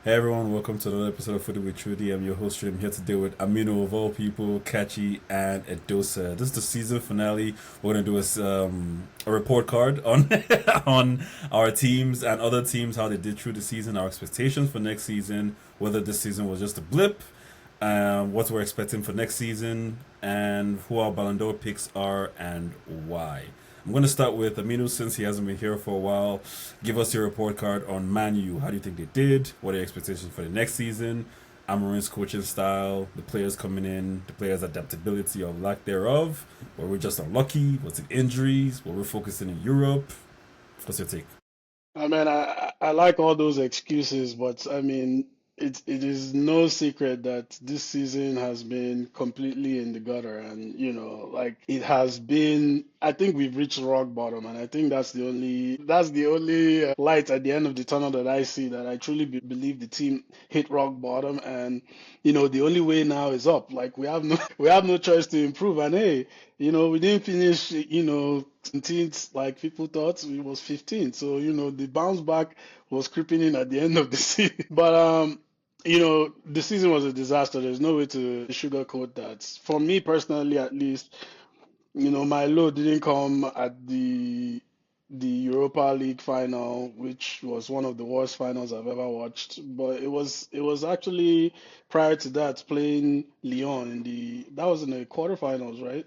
Hey everyone, welcome to another episode of Footy with Trudy. I'm your host, Trudy. I'm here today with Amino of all people, Kachi, and Edosa. This is the season finale. We're gonna do a report card on on our teams and other teams, how they did through the season, our expectations for next season, whether this season was just a blip, what we're expecting for next season, and who our Ballon d'Or picks are and why. I'm going to start with Aminu since he hasn't been here for a while. Give us your report card on Man U. How do you think they did? What are your expectations for the next season? Amarin's coaching style, the players coming in, the players' adaptability or lack thereof. Were we just unlucky? Was it injuries? Were we focusing in Europe? What's your take? I mean, I like all those excuses, but I mean, it is no secret that this season has been completely in the gutter, and like it has been. I think we've reached rock bottom, and I think that's the only light at the end of the tunnel that I see. That I truly believe the team hit rock bottom, and the only way now is up. Like we have no choice to improve, and hey, we didn't finish, 17th like people thought. We was 15th. So, the bounce back was creeping in at the end of the season. But the season was a disaster. There's no way to sugarcoat that. For me personally, at least, my low didn't come at the Europa League final, which was one of the worst finals I've ever watched. But it was actually prior to that playing Lyon in the that was in the quarterfinals, right?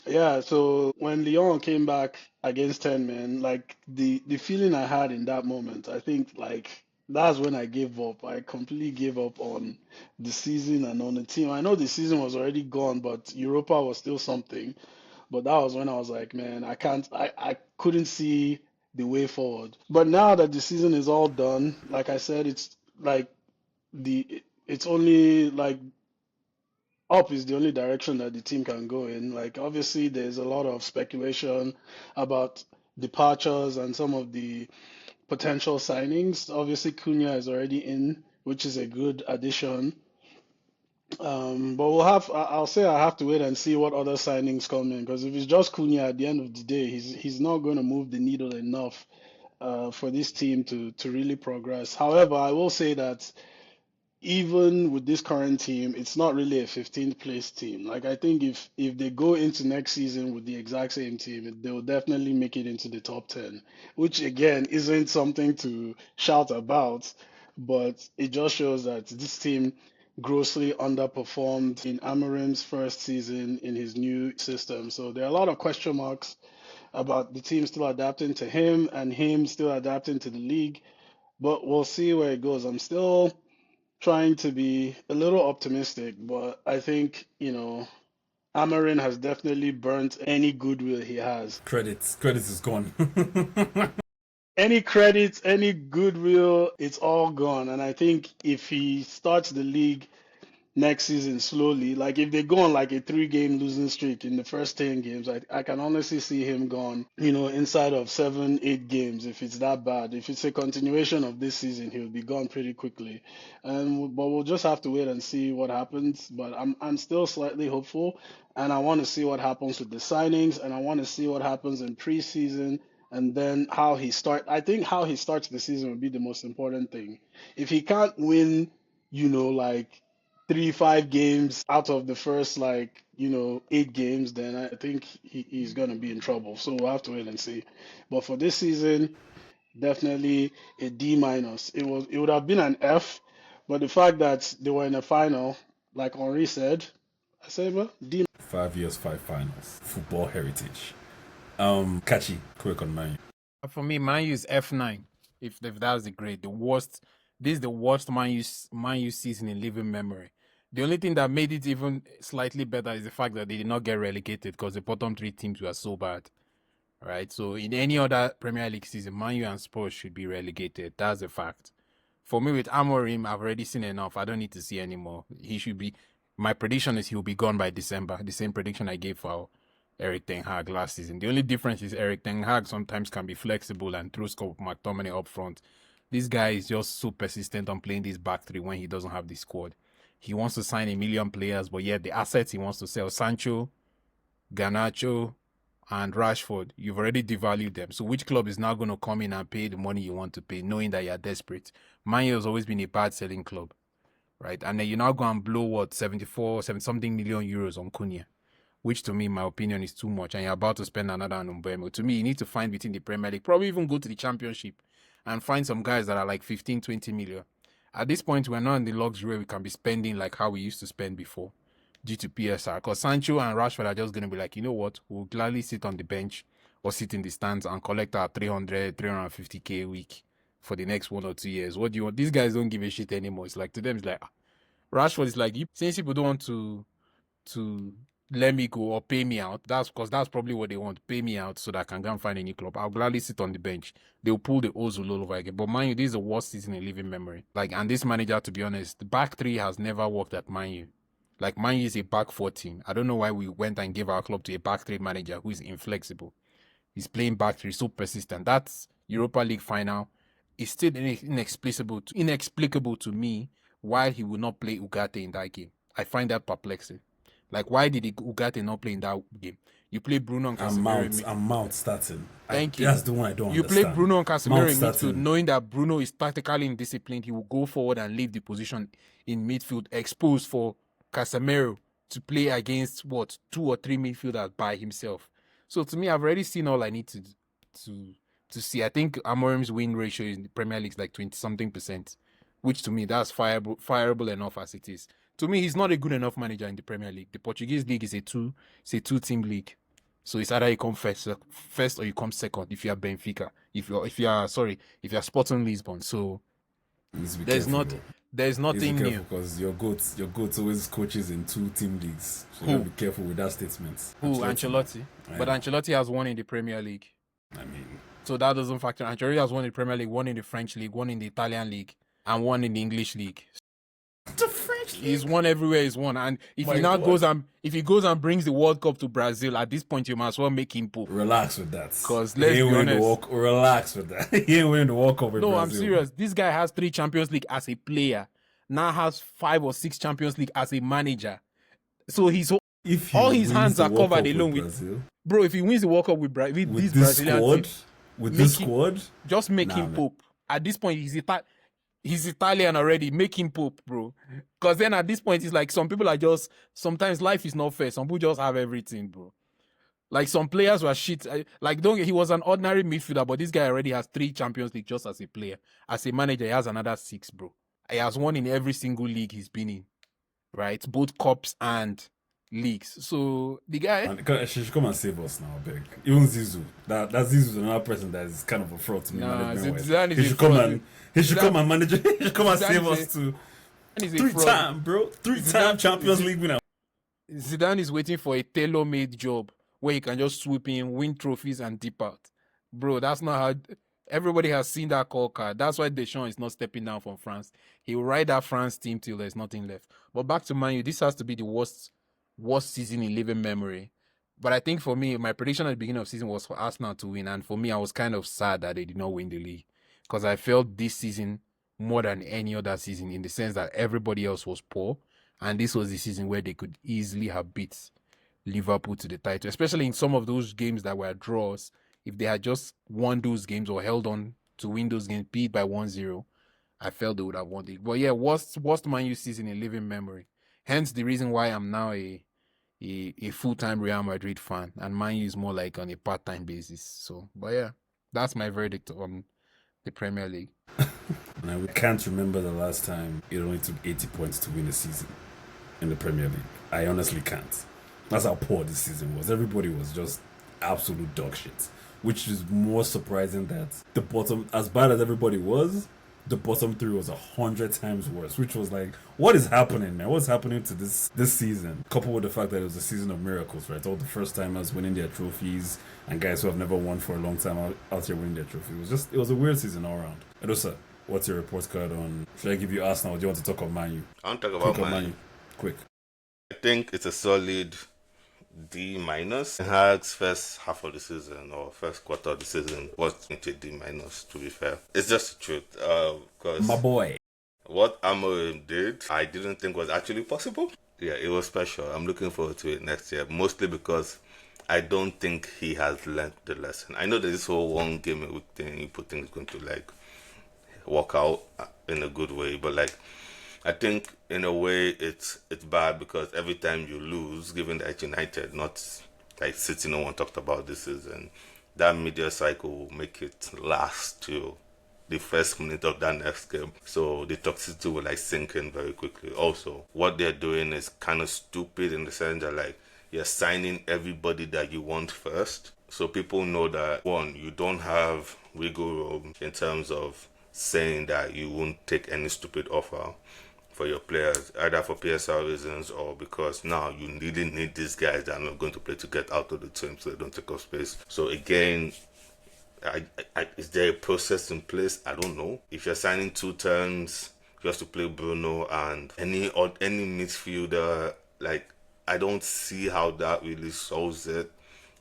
Yeah, so when Lyon came back against 10 men, like the feeling I had in that moment, I think like that's when I gave up. I completely gave up on the season and on the team. I know the season was already gone, but Europa was still something. But that was when I was like, man, I couldn't see the way forward. But now that the season is all done, like I said, it's like it's only like up is the only direction that the team can go in. Like, obviously, there's a lot of speculation about departures and some of the potential signings. Obviously, Cunha is already in, which is a good addition. But I'll say I have to wait and see what other signings come in, because if it's just Cunha at the end of the day, he's not going to move the needle enough for this team to really progress. However, I will say that even with this current team, it's not really a 15th place team. Like, I think if they go into next season with the exact same team, they will definitely make it into the top 10, which again isn't something to shout about, but it just shows that this team grossly underperformed in Amorim's first season in his new system. So there are a lot of question marks about the team still adapting to him and him still adapting to the league, but we'll see where it goes. I'm still trying to be a little optimistic, but I think, Amarin has definitely burnt any goodwill he has. Credits is gone. Any credit, any goodwill, it's all gone. And I think if he starts the league next season slowly, like if they go on like a 3 game losing streak in the first 10 games, I can honestly see him gone, inside of 7, 8 games if it's that bad. If it's a continuation of this season, he'll be gone pretty quickly. But we'll just have to wait and see what happens. But I'm still slightly hopeful, and I want to see what happens with the signings, and I want to see what happens in preseason. And then I think how he starts the season would be the most important thing. If he can't win, like 3, 5 games out of the first, like 8 games, then I think he's gonna be in trouble. So we'll have to wait and see. But for this season, definitely a D minus. It would have been an F, but the fact that they were in a final, like Henri said, I said, well, D. 5 years, five finals. Football heritage. Kachi, quick on mine. For me, Man U's F9. If that was the grade, the worst. This is the worst Man U season in living memory. The only thing that made it even slightly better is the fact that they did not get relegated because the bottom three teams were so bad. Right. So in any other Premier League season, Man U and Spurs should be relegated. That's a fact. For me, with Amorim, I've already seen enough. I don't need to see anymore. He should be. My prediction is he'll be gone by December. The same prediction I gave for Eric Ten Hag last season. The only difference is Eric Ten Hag sometimes can be flexible and throw Scott McTominay up front. This guy is just so persistent on playing this back three when he doesn't have the squad. He wants to sign a million players, but yet the assets he wants to sell: Sancho, Garnacho, and Rashford, you've already devalued them. So which club is now going to come in and pay the money you want to pay, knowing that you're desperate? Man U has always been a bad selling club, right? And then you now go and blow what 70 something million euros on Cunha, which to me, in my opinion, is too much. And you're about to spend another on Mbeumo. To me, you need to find within the Premier League, probably even go to the Championship and find some guys that are like 15, 20 million. At this point, we're not in the luxury where we can be spending like how we used to spend before due to PSR. Because Sancho and Rashford are just going to be like, you know what? We'll gladly sit on the bench or sit in the stands and collect our 300, 350K a week for the next 1 or 2 years. What do you want? These guys don't give a shit anymore. It's like, to them, it's like, Rashford is like, since people don't want to let me go or pay me out, that's because that's probably what they want. Pay me out so that I can go and find a new club. I'll gladly sit on the bench. They'll pull the Ozil all over again. But Man U, this is the worst season in living memory. Like, and this manager, to be honest, the back three has never worked at Man U. Like, Man U is a back four team. I don't know why we went and gave our club to a back three manager who is inflexible. He's playing back three, so persistent. That's Europa League final. It's still inexplicable to me why he would not play Ugarte in that game. I find that perplexing. Like, why did Ugarte not play in that game? You play Bruno and Casemiro. And Mount starting. Thank you. That's the one I don't understand. You play Bruno and Casemiro in Mount midfield, knowing that Bruno is tactically indisciplined. He will go forward and leave the position in midfield, exposed for Casemiro to play against, 2 or 3 midfielders by himself. So to me, I've already seen all I need to see. I think Amorim's win ratio in the Premier League is like 20-something%, which to me, that's fireable enough as it is. To me, he's not a good enough manager in the Premier League. The Portuguese league is a two-team league. So it's either you come first or you come second if you are Benfica. If you're Sporting Lisbon. So there's nothing new. Because your goats always coaches in 2-team leagues. So you gotta be careful with that statement. Who? Ancelotti. Right. But Ancelotti has won in the Premier League. I mean, so that doesn't factor. Ancelotti has won in the Premier League, won in the French league, won in the Italian league, and won in the English league. The French league. He's won everywhere. He's won, and if he goes and brings the World Cup to Brazil, at this point you might as well make him poop. Relax with that. Because let's be honest, relax with that. He ain't winning the World Cup with Brazil. No, I'm serious. This guy has 3 Champions League as a player. Now has 5 or 6 Champions League as a manager. So all his hands are covered alone with. Bro, if he wins the World Cup with this Brazilian squad, team, with this squad, just make him poop. At this point, he's Italian already. Make him poop, bro. Because then at this point, it's like some people are just. Sometimes life is not fair. Some people just have everything, bro. Like some players were shit. Like he was an ordinary midfielder, but this guy already has 3 Champions League just as a player. As a manager, he has another 6, bro. He has won in every single league he's been in, right? Both cups and leagues. So the guy, she should come and save us now, beg. Even Zizou, that Zizou is another person that is kind of a fraud to me. He should come and manage. He should come and save us too. 3-time, bro. 3-time Champions League winner. Zidane is waiting for a tailor-made job where he can just swoop in, win trophies, and dip out. Bro, that's not how. Everybody has seen that call card. That's why Deschamps is not stepping down from France. He will ride that France team till there's nothing left. But back to Man U, this has to be the worst season in living memory. But I think for me, my prediction at the beginning of the season was for Arsenal to win. And for me, I was kind of sad that they did not win the league. Because I felt this season more than any other season in the sense that everybody else was poor. And this was the season where they could easily have beat Liverpool to the title. Especially in some of those games that were draws. If they had just won those games or held on to win those games, beat by 1-0, I felt they would have won it. But yeah, worst Man U season in living memory. Hence the reason why I'm now a full-time Real Madrid fan, and Man U is more like on a part-time basis. So, but yeah, that's my verdict on the Premier League. And I can't remember the last time it only took 80 points to win a season in the Premier League. I honestly can't. That's how poor this season was. Everybody was just absolute dog shit. Which is more surprising that the bottom, as bad as everybody was, the bottom 3 was 100 times worse. Which was like, what is happening, man? What's happening to this season? Coupled with the fact that it was a season of miracles, right? All the first timers winning their trophies and guys who have never won for a long time out here winning their trophy. It was a weird season all around. Edosa, what's your report card on? Should I give you Arsenal or do you want to talk about Man U? I want to talk about Man U. Quick. I think it's a solid D-. Hag's first half of the season or first quarter of the season was into D-, to be fair. It's just the truth. Because my boy, what Amorim did, I didn't think was actually possible. Yeah, it was special. I'm looking forward to it next year, mostly because I don't think he has learned the lesson. I know that this whole one game a week thing, people think is going to like work out in a good way, but like I think in a way it's bad because every time you lose, given that United, not like City, no one talked about this season, that media cycle will make it last till the first minute of that next game. So the toxicity will like sink in very quickly. Also, what they're doing is kind of stupid in the sense that like you're signing everybody that you want first. So people know that one, you don't have wiggle room in terms of saying that you won't take any stupid offer for your players, either for PSR reasons or because now you really need these guys that are not going to play to get out of the team so they don't take up space. So again, is there a process in place? I don't know. If you're signing 2 turns just to play Bruno and any midfielder, like I don't see how that really solves it.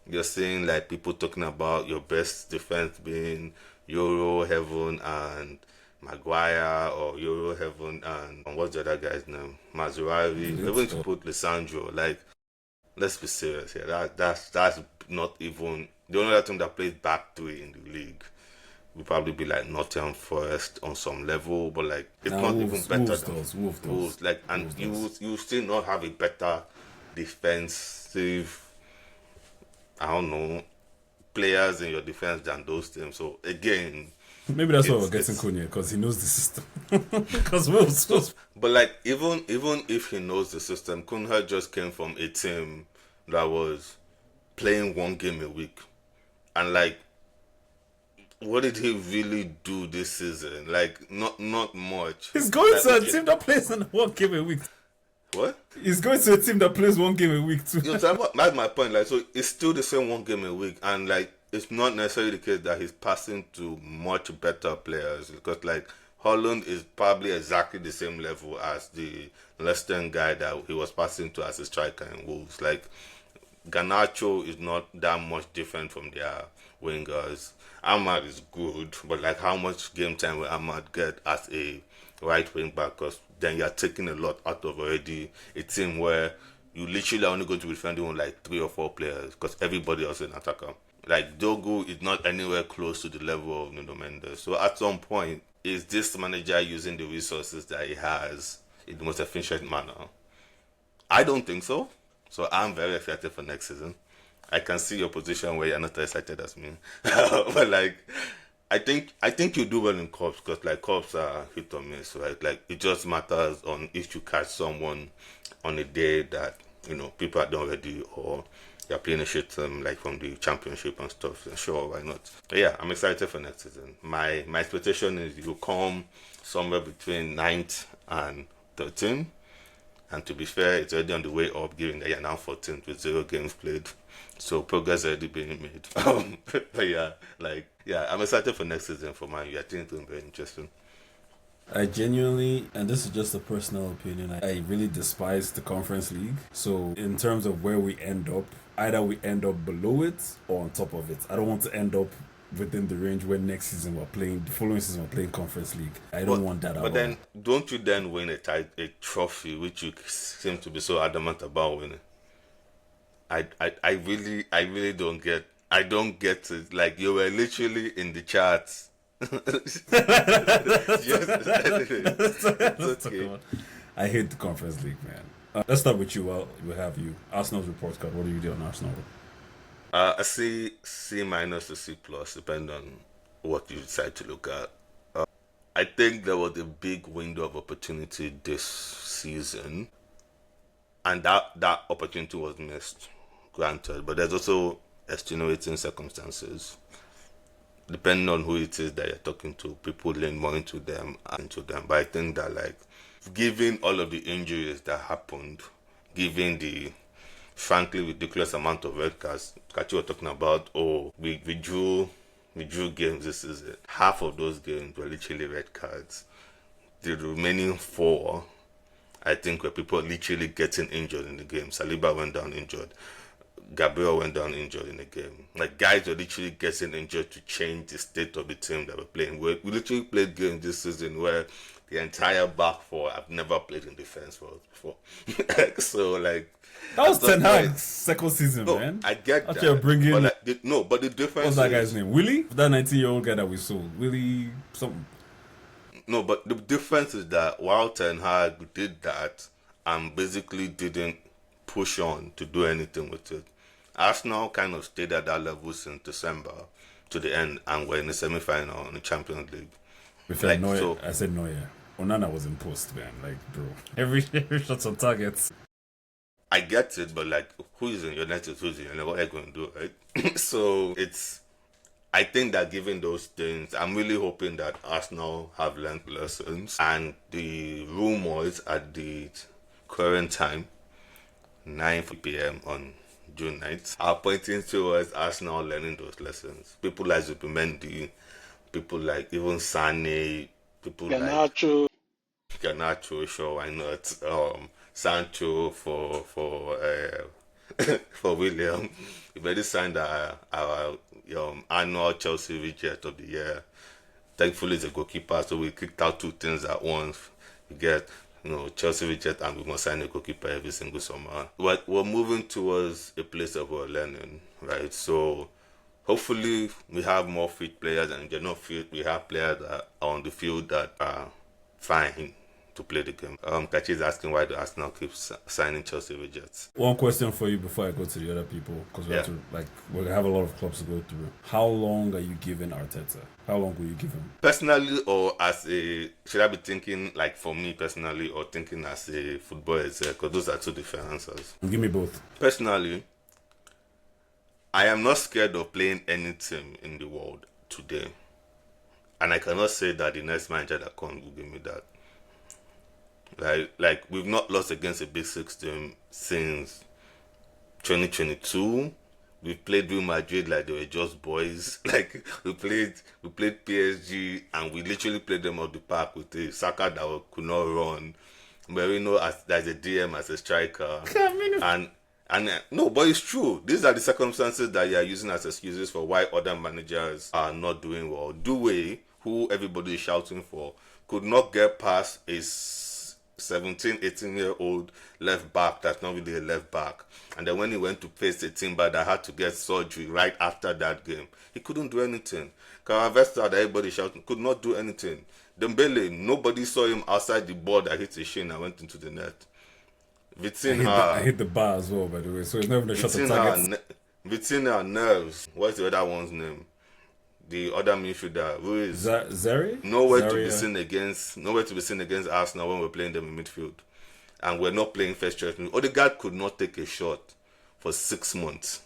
You're seeing like people talking about your best defense being Euro Heaven and Maguire, or Euro Heaven and what's the other guy's name? Mazurawi. Even to put Lisandro, like let's be serious here. That's not even the only other team that plays back 3 in the league. Will probably be like Nottingham Forest on some level, but like it's not Wolves, even better Wolves than Wolves. Like, and you still not have a better defensive, I don't know, players in your defense than those teams. So again, maybe that's why we're getting Cunha, because he knows the system. Because Wolves. But like even if he knows the system, Cunha just came from a team that was playing 1 game a week, and like, what did he really do this season? Like, not much. He's going like, to a team that plays 1 game a week. What? He's going to a team that plays 1 game a week too. You know, that's my point. Like, so it's still the same 1 game a week, and like, it's not necessarily the case that he's passing to much better players, because like Holland is probably exactly the same level as the Leicester guy that he was passing to as a striker in Wolves. Like, Garnacho is not that much different from their wingers. Ahmad is good, but like, how much game time will Ahmad get as a right wing back? Because then you're taking a lot out of already a team where you literally are only going to be defending on like 3 or 4 players because everybody else is an attacker. Like, Dogu is not anywhere close to the level of Nuno Mendes. So at some point, is this manager using the resources that he has in the most efficient manner? I don't think so. So I'm very excited for next season. I can see your position where you're not as excited as me. But like, I think you do well in cups, because like cups are hit or miss, right? Like, it just matters on if you catch someone on a day that, you know, people are not ready, or you're playing a shit like from the championship and stuff. And sure, why not? But yeah, I'm excited for next season. My expectation is you come somewhere between 9th and 13th. And to be fair, it's already on the way up, given that you're now 14th with 0 games played. So progress already being made. But yeah, like, yeah, I'm excited for next season for Man U. I think it's very interesting. I genuinely, and this is just a personal opinion, I really despise the Conference League. So in terms of where we end up, either we end up below it or on top of it. I don't want to end up within the range where next season the following season we're playing Conference League. I don't want that at all. But then, don't you then win a trophy, which you seem to be so adamant about winning? I really don't get. I don't get it. Like, you were literally in the charts. It's okay. I hate the Conference League, man. Let's start with you. We'll have you. Arsenal's report card. What do you do on Arsenal? A C minus to C plus, depending on what you decide to look at. I think there was a big window of opportunity this season, and that opportunity was missed, granted. But there's also extenuating circumstances. Depending on who it is that you're talking to, people lean more into them. But I think that, like, given all of the injuries that happened, given the frankly ridiculous amount of red cards Kachi was talking about, we drew games this season. Half of those games were literally red cards. The remaining 4, I think, were people literally getting injured in the game. Saliba went down injured. Gabriel went down injured in the game. Like, guys were literally getting injured to change the state of the team that we're playing. We literally played games this season where the entire back four. I've never played in defense before. So like That was at some Ten point- Hag's second season, No, man. I get Actually, that. you're bringing. But like, but the difference What's that is, guy's name? Willie? That 19-year-old guy that we sold. Willie something. No, but the difference is that while Ten Hag did that and basically didn't push on to do anything with it, Arsenal kind of stayed at that level since December to the end and were in the semi-final in the Champions League. If Like, Neuer, so- I said Neuer. Onana was in post, man. Like, bro. Every shot's on targets. I get it, but like, who is in United, who's in United, what are you going to do, right? So I think that given those things, I'm really hoping that Arsenal have learned lessons. And the rumors at the current time, 9 p.m. on June 9th, are pointing towards Arsenal learning those lessons. People like Zubimendi, people like even Sane, people like Garnacho. Garnacho, sure, why not? Sancho for for William. We already signed our annual Chelsea reject of the year. Thankfully, it's a goalkeeper, so we kicked out two things at once. We get Chelsea reject, and we must sign a goalkeeper every single summer. But we're moving towards a place of our learning, right? So hopefully we have more fit players, and if they're not fit, we have players that are on the field that are fine to play the game. Kachi is asking why do Arsenal keep signing Chelsea rejects. One question for you before I go to the other people, because we have to we have a lot of clubs to go through. How long are you giving Arteta? How long will you give him? Personally, or should I be thinking like for me personally, or thinking as a football exec? Because those are two different answers. Give me both. Personally, I am not scared of playing any team in the world today. And I cannot say that the next manager that comes will give me that. Like we've not lost against a big six team since 2022. We've played Real Madrid like they were just boys. Like we played PSG and we literally played them off the park with a Saka that could not run. Merino as a DM as a striker. And no, but it's true. These are the circumstances that you are using as excuses for why other managers are not doing well. Doué, who everybody is shouting for, could not get past his 17, 18-year-old left back that's not really a left back. And then when he went to face a Timber that had to get surgery right after that game, he couldn't do anything. Caravesta, that everybody shouting, could not do anything. Dembele, nobody saw him outside the ball that hit his shin and went into the net. I hit the bar as well, by the way, so it's not even a shot of targets. Vitinha, Nerves, what's the other one's name? The other midfielder, who is Zeri? nowhere to be seen against Arsenal when we're playing them in midfield, and we're not playing first choice. Odegaard could not take a shot for 6 months.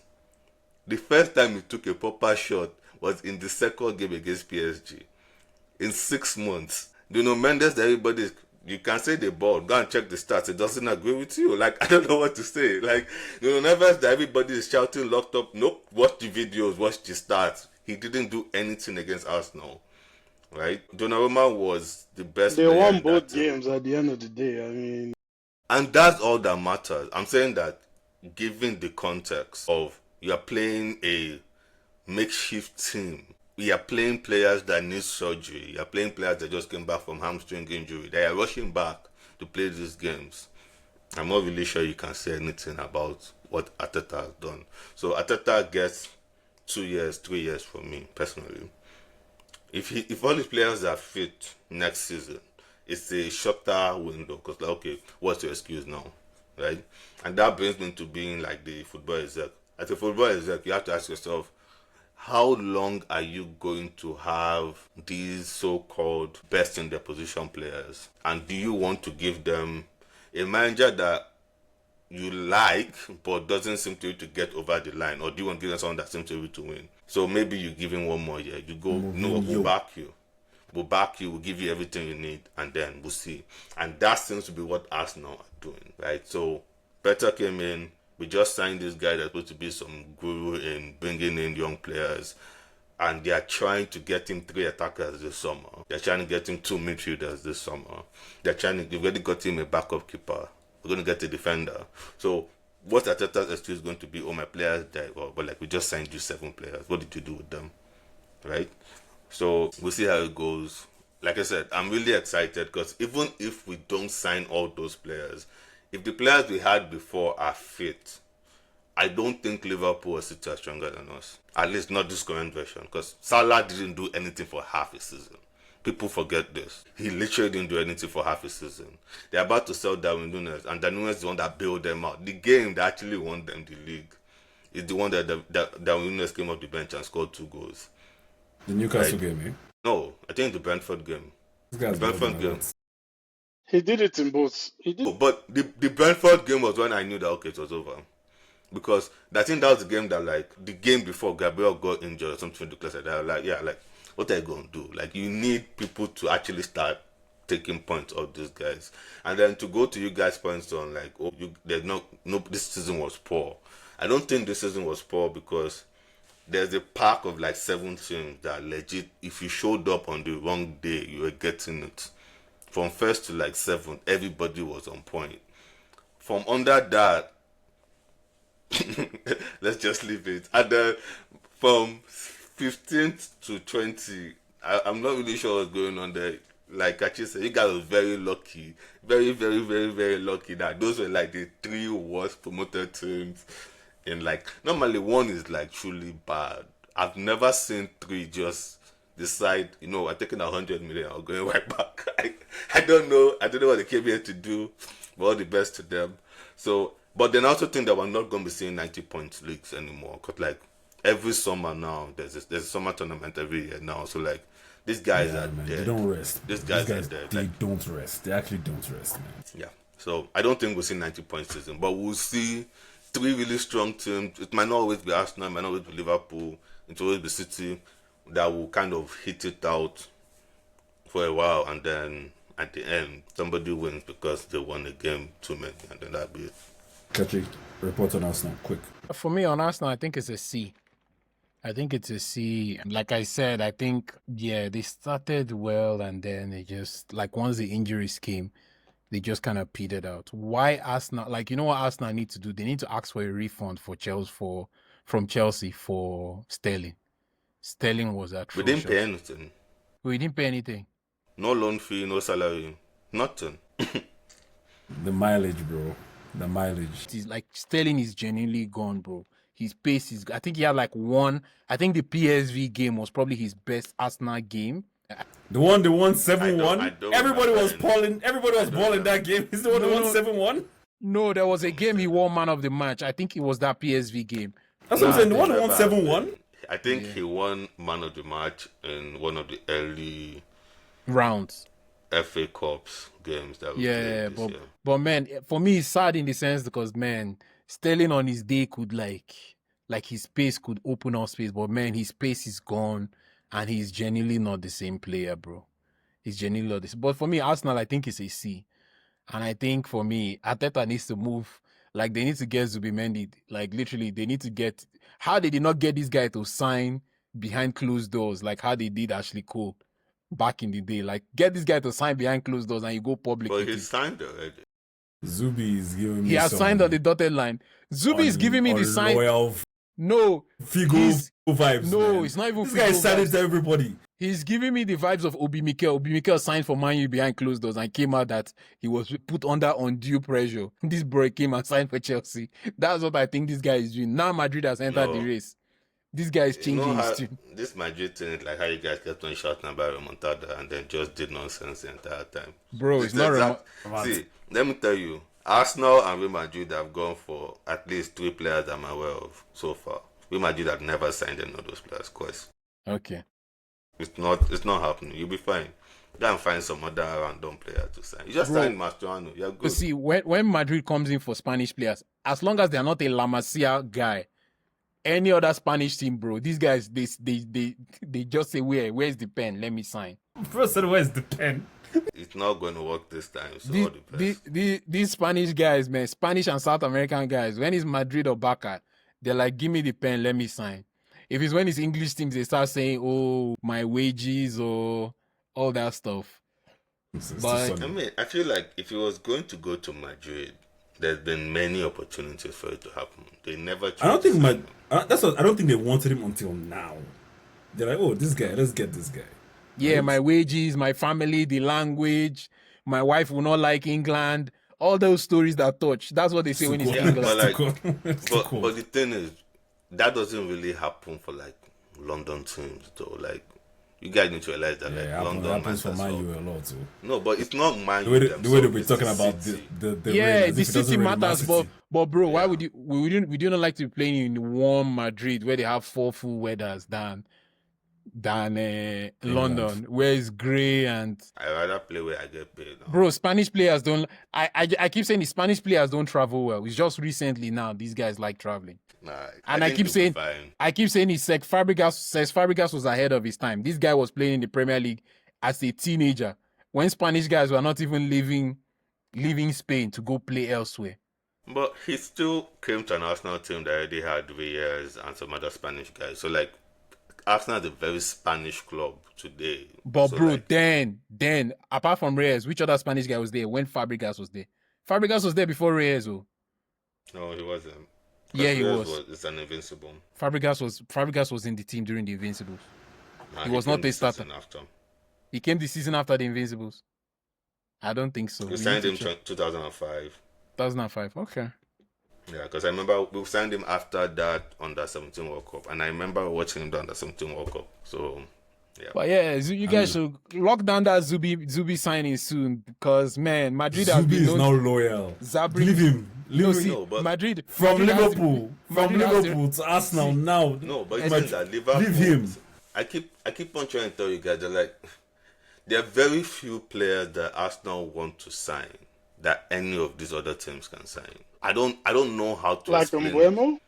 The first time he took a proper shot was in the second game against PSG. In 6 months, Mendes, everybody, you can say the ball. Go and check the stats. It doesn't agree with you. Like, I don't know what to say. Like, Neves, that everybody is shouting, locked up. Nope. Watch the videos. Watch the stats. He didn't do anything against Arsenal, right? Donnarumma was the best They player won in both that team. games at the end of the day. I mean, And that's all that matters. I'm saying that given the context of you are playing a makeshift team, you are playing players that need surgery, you are playing players that just came back from hamstring injury, they are rushing back to play these games. I'm not really sure you can say anything about what Arteta has done. So Arteta gets 2 years, 3 years from me personally. If all his players are fit next season, it's a shorter window. Because like, okay, what's your excuse now, right? And that brings me to being like the football exec. As a football exec, you have to ask yourself, how long are you going to have these so-called best in their position players? And do you want to give them a manager that you like but doesn't seem to get over the line, or do you want to give them someone that seems to be able to win? So maybe you give him 1 more year. You go, no, we'll back you. We'll back you, we'll give you everything you need, and then we'll see. And that seems to be what Arsenal are doing, right? So Peter came in. We just signed this guy that's supposed to be some guru in bringing in young players, and they are trying to get him 3 attackers this summer. They're trying to get him 2 midfielders this summer. They've already got him a backup keeper. We're going to get a defender. So what's Arteta's excuse going to be? Oh, my players died. Well, but like, we just signed you 7 players. What did you do with them? Right? So we'll see how it goes. like I said, I'm really excited because even if we don't sign all those players, if the players we had before are fit, I don't think Liverpool or City are stronger than us. At least not this current version, because Salah didn't do anything for half a season. People forget this. He literally didn't do anything for half a season. They're about to sell Darwin Núñez, and Darwin Núñez is the one that bailed them out. The game that actually won them the league is the one that Darwin Núñez came off the bench and scored 2 goals. The Newcastle game, eh? No, I think the Brentford game. This The guy's Brentford game. He did it in both. He did. But the Brentford game was when I knew that, okay, it was over. Because I think that was the game that, like, the game before Gabriel got injured or something ridiculous like that. I was like, yeah, like, what are you going to do? Like, you need people to actually start taking points of these guys. And then to go to you guys' points on, like, oh, there's no, this season was poor. I don't think this season was poor because there's a pack of, like, 7 teams that legit, if you showed up on the wrong day, you were getting it. From first to, like, 7th, everybody was on point. From under that, let's just leave it. And then from 15th to 20, I'm not really sure what's going on there. Like Kachi said, you guys were very lucky. Very, very, very, very lucky that those were like the 3 worst promoted teams. And like, normally one is like truly bad. I've never seen 3 just decide, you know, I'm taking 100 million, I'm going right back. I don't know what they came here to do, but all the best to them. So, but then I also think that we're not going to be seeing 90 points leagues anymore. Because, like, every summer now, there's a summer tournament every year now. So, like, these guys are dead. They don't rest. These guys are dead. They Like, don't rest. They actually don't rest, man. yeah. So, I don't think we'll see 90 points season. But we'll see 3 really strong teams. It might not always be Arsenal. It might not always be Liverpool. It will always be City that will kind of hit it out for a while. And then, at the end, somebody wins because they won a game too many. And then that'll be it. Kachi, report on Arsenal, quick. For me, on Arsenal, I think it's a C. I think it's a C. Like I said, I think, yeah, they started well and then they just, like, once the injuries came, they just kind of petered out. Why Arsenal? Like, you know what Arsenal need to do? They need to ask for a refund for from Chelsea for Sterling. Sterling was atrocious. We didn't pay anything. We didn't pay anything. No loan fee, no salary, nothing. The mileage, bro. The mileage. He's like, Sterling is genuinely gone, bro. His pace is, I think he had like one, I think the PSV game was probably his best Arsenal game. The one 7-1. I don't Everybody was remember balling. Everybody was balling that game. Is the one that won 7-1? No, there was a game he won man of the match. I think it was that PSV game. That's what I'm saying. The one that won 7-1. I think he won man of the match in one of the early Rounds. FA Cups games that we played this year. But man, for me, it's sad in the sense because, man, Sterling on his day could like his pace could open up space, but man, his pace is gone and he's genuinely not the same player, bro. He's genuinely not this. But for me, Arsenal, I think it's a C. And I think for me, Arteta needs to move. Like, they need to get Zubimendi. Like, literally, they need to get... How they did not get this guy to sign behind closed doors, like how they did Ashley Cole back in the day. Like, get this guy to sign behind closed doors and you go public. But he signed already. Zubi is giving me He has signed on the dotted line. Zubi is giving me the sign. No. Figo vibes. No, man. it's not even This guy is signing to everybody. He's giving me the vibes of Obi Mikel. Obi Mikel signed for Man U behind closed doors and came out that he was put under undue pressure. This boy came and signed for Chelsea. That's what I think this guy is doing. Now Madrid has entered the race. This guy is changing his team. This Madrid thing is like how you guys kept on shouting about remontada and then just did nonsense the entire time. Bro, it's not See, let me tell you, Arsenal and Real Madrid have gone for at least 3 players I'm aware of so far. Real Madrid have never signed any of those players, course. Okay. It's not happening. You'll be fine. Go and find some other random player to sign. You just signed Mascherano. You're good. But see, when Madrid comes in for Spanish players, as long as they are not a La Masia guy, any other Spanish team, bro, these guys, they just say, where's the pen? Let me sign. First said, where's the pen? It's not going to work this time. So all the best. These Spanish guys, man, Spanish and South American guys, when it's Madrid or Barca, they're like, give me the pen, let me sign. If it's when it's English teams, they start saying, oh, my wages or all that stuff. But I mean, I feel like if it was going to go to Madrid, there's been many opportunities for it to happen. They never. I don't think I don't think they wanted him until now. They're like, oh, this guy, let's get this guy. Yeah, Right? my wages, my family, the language, my wife will not like England. All those stories that touch. That's what they say It's too when it's cold. Yeah, England. but It's too like, cold. It's too but cold. the thing is, that doesn't really happen for like London teams though. Like, you guys need to realize that Yeah, like it London, happens for Man Manchester. U a lot too. No, but it's not Man The U way they themselves. be It's the talking about city. the rain Yeah, as the if it doesn't city rain in Man matters, but City. bro, why Yeah. would you we do not like to be playing in warm Madrid where they have 4 full weathers than England. London where it's grey and I rather play where I get paid now. bro, Spanish players don't. I keep saying the Spanish players don't travel well. It's just recently now these guys like traveling, Nah, and I think keep you'll be saying fine. it's Fabregas was ahead of his time. This guy was playing in the Premier League as a teenager when Spanish guys were not even leaving Spain to go play elsewhere. But he still came to an Arsenal team that already had Reyes and some other Spanish guys. So like, Arsenal is a very Spanish club today. But So bro, like, then apart from Reyes, which other Spanish guy was there when Fabregas was there? Fabregas was there before Reyes, oh. no, he wasn't. Yeah, Because he Reyes was. It's an invincible. Fabregas was in the team during the Invincibles. Nah, He was came not a the starter. season after. He came the season after the Invincibles. I don't think so. We We signed need him to check. 2005. 2005. Okay. Yeah, because I remember we signed him after that under 17 World Cup, and I remember watching him the under 17 World Cup. So yeah, But yeah, you guys should lock down that Zubi signing soon because man, Madrid has Zubi been is known now to loyal. Zabri. Leave him. No, Leave him. see, No, but- Madrid From Madrid has the- Liverpool. From Madrid has the- Liverpool to Arsenal now. no, but And- it's that Liverpool. Leave him. I keep on trying to tell you guys that like there are very few players that Arsenal want to sign that any of these other teams can sign. I don't know how to Like explain. Mbeumo?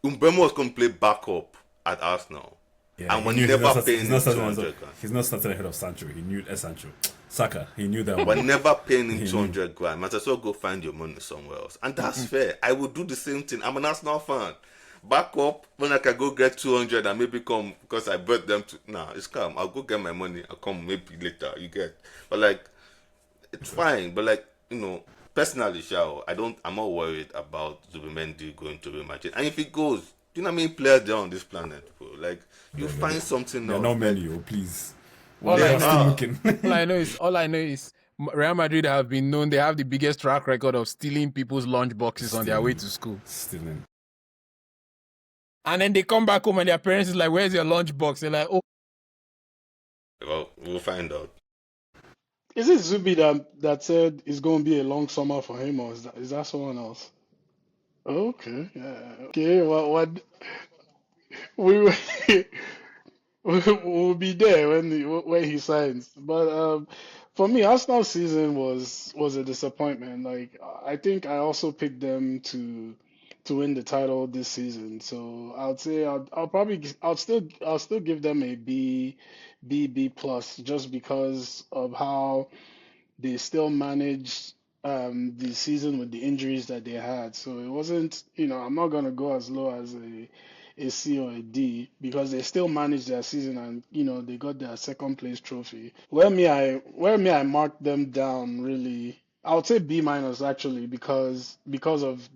Mbeumo was going to play backup at Arsenal. Yeah, And we're he knew never paying him he's not starting 200 grand. He's not starting ahead of Sancho. He knew Sancho. Saka. He knew that. We're one. never paying him 200 grand. Might as well go find your money somewhere else. And that's fair. I would do the same thing. I'm an Arsenal fan. Back up when I can go get 200 and maybe come because I brought them to. Nah, it's calm. I'll go get my money. I'll come maybe later. You get. But like, it's fine. But like, personally, Shao, I'm not worried about Zubimendi going to Real Madrid. And if he goes, do you know how many players there are on this planet, bro? Like, you find something There are else. not Like, many. Oh, please. All They I are know- still looking. all I know is Real Madrid have been known. They have the biggest track record of stealing people's lunch boxes on their way to school. Stealing. And then they come back home and their parents is like, "Where's your lunch box?" They're like, "Oh, well, we'll find out. Is it Zubi that said it's going to be a long summer for him, or is that someone else? Okay, yeah. Okay, what we we'll be there when he signs. But for me, Arsenal season was a disappointment. Like I think I also picked them to win the title this season. So I'd say I'll still give them a B plus just because of how they still managed the season with the injuries that they had. So it wasn't, I'm not gonna go as low as a C or a D because they still managed their season and they got their second place trophy. Where me I marked them down really, I would say B minus actually because of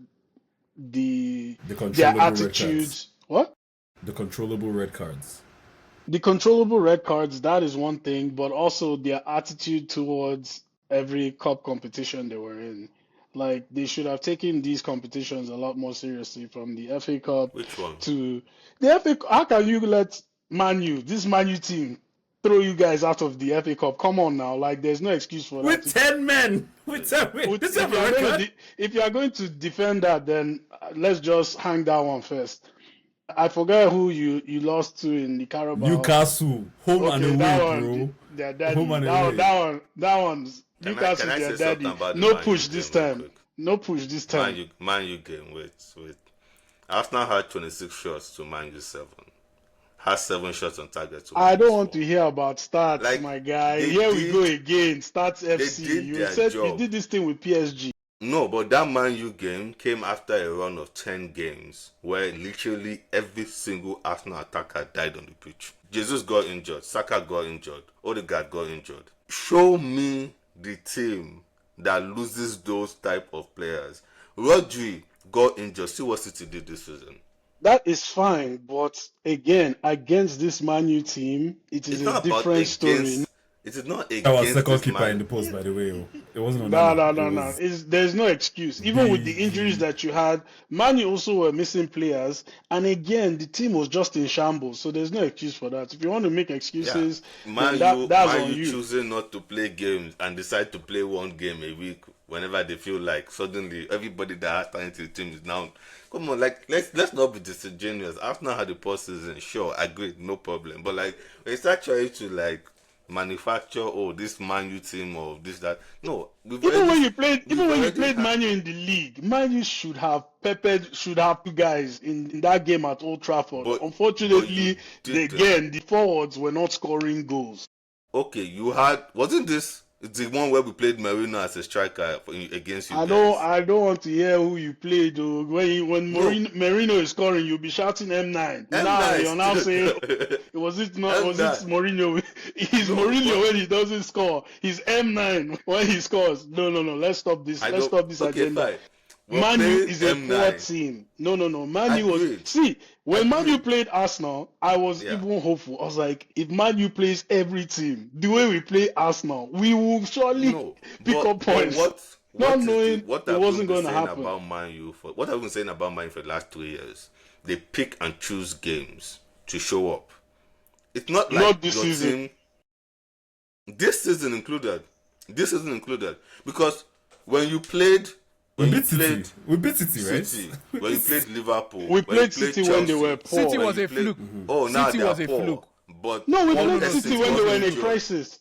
The their controllable red attitude. cards. What? The controllable red cards. The controllable red cards, that is one thing, but also their attitude towards every cup competition they were in. Like they should have taken these competitions a lot more seriously from the FA Cup Which one? to the FA. How can you let this Man U team, throw you guys out of the FA Cup? Come on now, like there's no excuse for that. With 10 men. With 10 men. This is a red card. If you are going to defend that, then let's just hang that one first. I forget who you lost to in the Carabao. Newcastle. Home and Okay, away, that bro. one, their daddy. Home and That, away. that one's Can Newcastle, I their say something daddy. about the No Man U push this game real time. quick? No push this time. Man U game. Wait. Arsenal had 26 shots to Man U 7. Has 7 shots on target to Man I U don't 4. want to hear about stats, Like, my guy. they Here we did- go again. Stats FC. did You their said you job. did this thing with PSG. No, but that Man U game came after a run of 10 games where literally every single Arsenal attacker died on the pitch. Jesus got injured, Saka got injured, Odegaard got injured. Show me the team that loses those type of players. Rodri got injured. See what City did this season. That is fine, but again, against this Man U team, it is It's a not about different story. against. It is not That was against second this keeper in man. the post, by the way. It wasn't No, Onana. no, It no, no. was There's no excuse. Even with the injuries BG. that you had, Man U also were missing players. And again, the team was just in shambles. So there's no excuse for that. If you want to make Yeah, excuses, then that's Man on U you. choosing not to play games and decide to play one game a week whenever they feel like. Suddenly, everybody that has talent in the team is now. Come on, like let's not be disingenuous. Arsenal had a poor season, sure, agreed, no problem. But like, when you start trying to like manufacture, this Man U team or this that. No, Even we've when you already played had. Man U in the league, Man U should have two guys in that game at Old Trafford. But you Unfortunately, didn't. again, the forwards were not scoring goals. Okay, you had wasn't this the one where we played Marino as a striker against you I don't guys? I don't want to hear who you play though. When No, Merino is scoring, you'll be shouting M9. Now M9 you're now still. saying, was it not? Was it M9. Mourinho? He's No, Mourinho but when he doesn't score. He's M9 when he scores. No, no, no. Let's stop this. I Let's don't. stop this Okay, agenda. fine. We're Man U playing is a poor M9. team. No, no, no. Man U was. Agreed. See, when Man U Agreed. played Arsenal, I was Yeah. even hopeful. I was like, if Man U plays every team the way we play Arsenal, we will surely No, pick up but points. Not knowing what it have we wasn't been going to saying happen. about Man U for what have we been saying about Man U for the last 2 years? They pick and choose games to show up. It's not like Not this your season. team. This season included. This season included. Because when you played We when you beat City. played We beat City, right? City, when you played Liverpool, We when you played played City when they were Chelsea, poor. City when was you a played fluke. now City they are was a poor. fluke. But No, we No, no, played no. City City when they was were in a injured. crisis.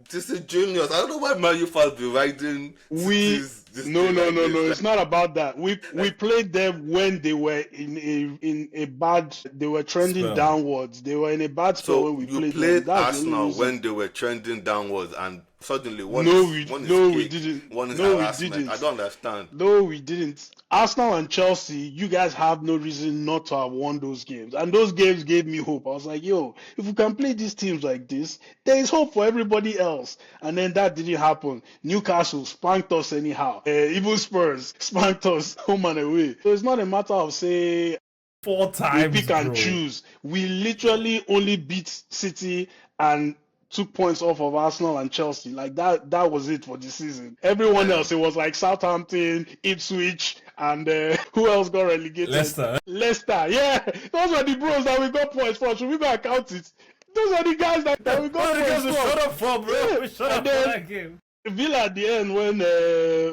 This is genius. I don't know why Man U fans be riding We this no thing no like no this. no. Like, It's not about that. We like played them when they were in a bad. They were trending Spell. downwards. They were in a bad spell so when we you played them. played That's the only Arsenal reason. when they were trending downwards, and suddenly No, one is no, we cake, didn't. one is No, we harassment. I didn't. don't understand. No, we didn't. Arsenal and Chelsea, you guys have no reason not to have won those games. And those games gave me hope. I was like, yo, if we can play these teams like this, there is hope for everybody else. And then that didn't happen. Newcastle spanked us anyhow. Even Spurs spanked us home and away. So it's not a matter of say 4 we times, pick and bro. choose. We literally only beat City and took points off of Arsenal and Chelsea. Like that was it for the season. Everyone And else, it was like Southampton, Ipswich, and who else got relegated? Leicester. Leicester. Yeah, those were the bros that we got points for. Should we go and count it? Those are the guys that we got Oh, the guys points will for. shut up for, bro. Yeah. We shut And up for then that game. Villa at the end when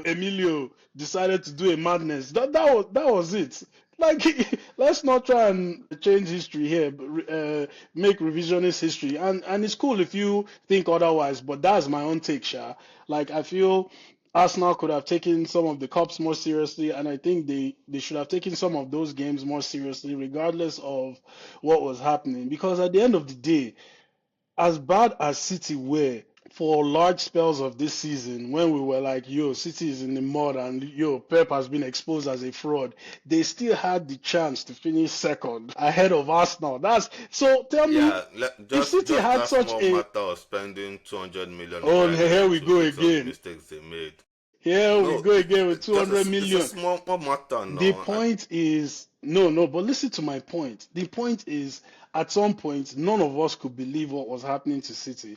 Emilio decided to do a madness. That was it. Like let's not try and change history here, but make revisionist history. And it's cool if you think otherwise, but that's my own take, Sha. Like I feel Arsenal could have taken some of the cups more seriously, and I think they should have taken some of those games more seriously, regardless of what was happening. Because at the end of the day, as bad as City were for large spells of this season, when we were like, yo, City is in the mud and yo, Pep has been exposed as a fraud, they still had the chance to finish second ahead of Arsenal. That's so tell me yeah, if City just had that such small a matter of spending 200 million on oh here Brighton we to go fix up the again. mistakes they made. Here we No, go again with it's 200 a million. small matter The now. point is no, but listen to my point. The point is at some point none of us could believe what was happening to City.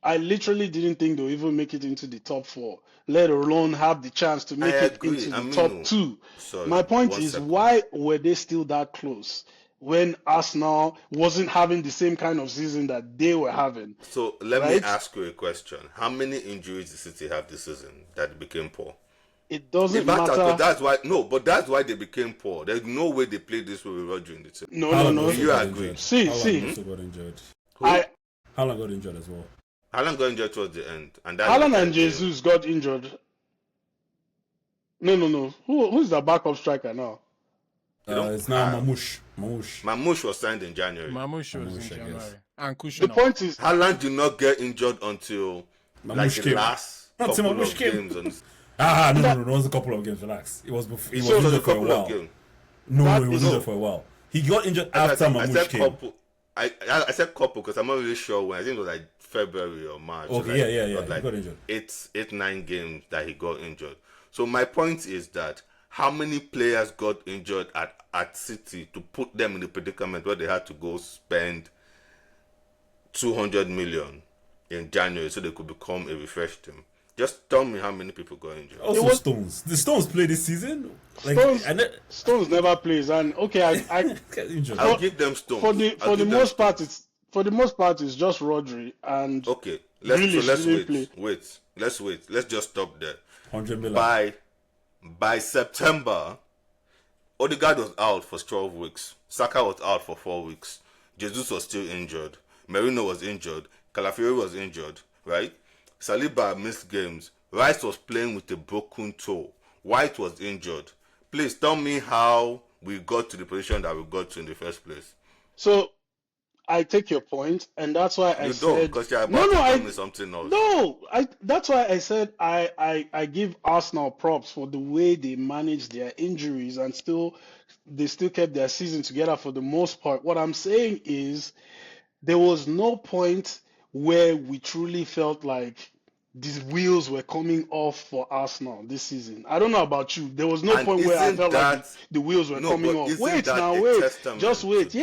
I literally didn't think they'll even make it into the top four, let alone have the chance to I make it agree. into I the mean, top no, two. sorry, My point one is second. why were they still that close when Arsenal wasn't having the same kind of season that they were having, So let me right? ask you a question. How many injuries did City have this season that became poor? It It doesn't matters, but matter. that's why they became poor. There's no way they played this way with Roger in the team. No, no, Haaland no. Do also you got agree? injured. See, Haaland see, also got injured. Who? I Haaland got injured as well. Haaland got injured towards the end, and that's Haaland the and game. Jesus got injured. No, no, no. Who's the backup striker now? They don't It's now have- Mamouche. Mamouche. Mamouche was signed in January. Mamouche was in Mamouche, I January. guess. And The Kushner. point is, Haaland did not get injured until like Mamouche the came. last Until couple Mamouche of came. games. On his, No. It was a couple of games. Relax. It was before. He was So- so a injured for a couple of while. games. No, That he was is- injured for a while. He got injured after I Mamouche said came. couple. I said couple because I'm not really sure when. I think it was like February or March. Okay, like, yeah. it was He like got injured. eight, 9 games that he got injured. So my point is that how many players got injured at City to put them in the predicament where they had to go spend 200 million in January so they could become a refreshed team? Just tell me how many people got injured. Also, Stones. The Stones play this season. Like, Stones never plays, and okay, I'll give them Stones. For the most part, it's just Rodri and okay. Let's wait. Let's just stop there. 100 million. By September, Odegaard was out for 12 weeks. Saka was out for 4 weeks. Jesus was still injured. Merino was injured. Calafiori was injured. Right? Saliba missed games. Rice was playing with a broken toe. White was injured. Please tell me how we got to the position that we got to in the first place. So, I take your point, and that's why I said... You don't, because you're about to tell me something else. No, that's why I said I give Arsenal props for the way they managed their injuries and they still kept their season together for the most part. What I'm saying is there was no point where we truly felt like these wheels were coming off for Arsenal this season. I don't know about you. There was no point where I felt like the wheels were coming off. Wait. Just wait.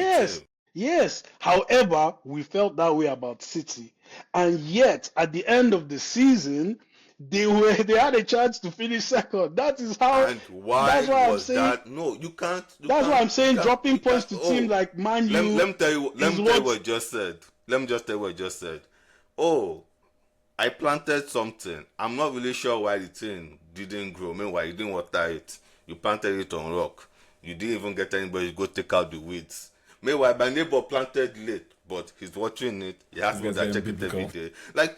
Yes. However, we felt that way about City. And yet, at the end of the season, they had a chance to finish second. That is how. And why was that? No, you can't. That's why I'm saying dropping points to teams like Man U. Let me tell you what I just said. Let me just tell you what I just said. Oh, I planted something. I'm not really sure why the thing didn't grow. Meanwhile, you didn't water it. You planted it on rock. You didn't even get anybody to go take out the weeds. Meanwhile, my neighbor planted late, but he's watching it. He has to check it every day. Like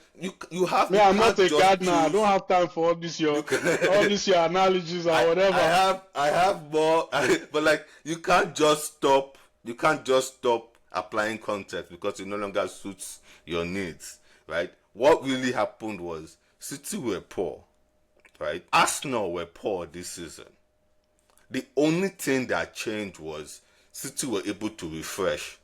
you have. Me, I'm not a gardener. I don't have time for all this your analogies or whatever. I have more, but like you can't just stop. You can't just stop applying context because it no longer suits your needs, right? What really happened was City were poor, right? Arsenal were poor this season. The only thing that changed was City were able to refresh.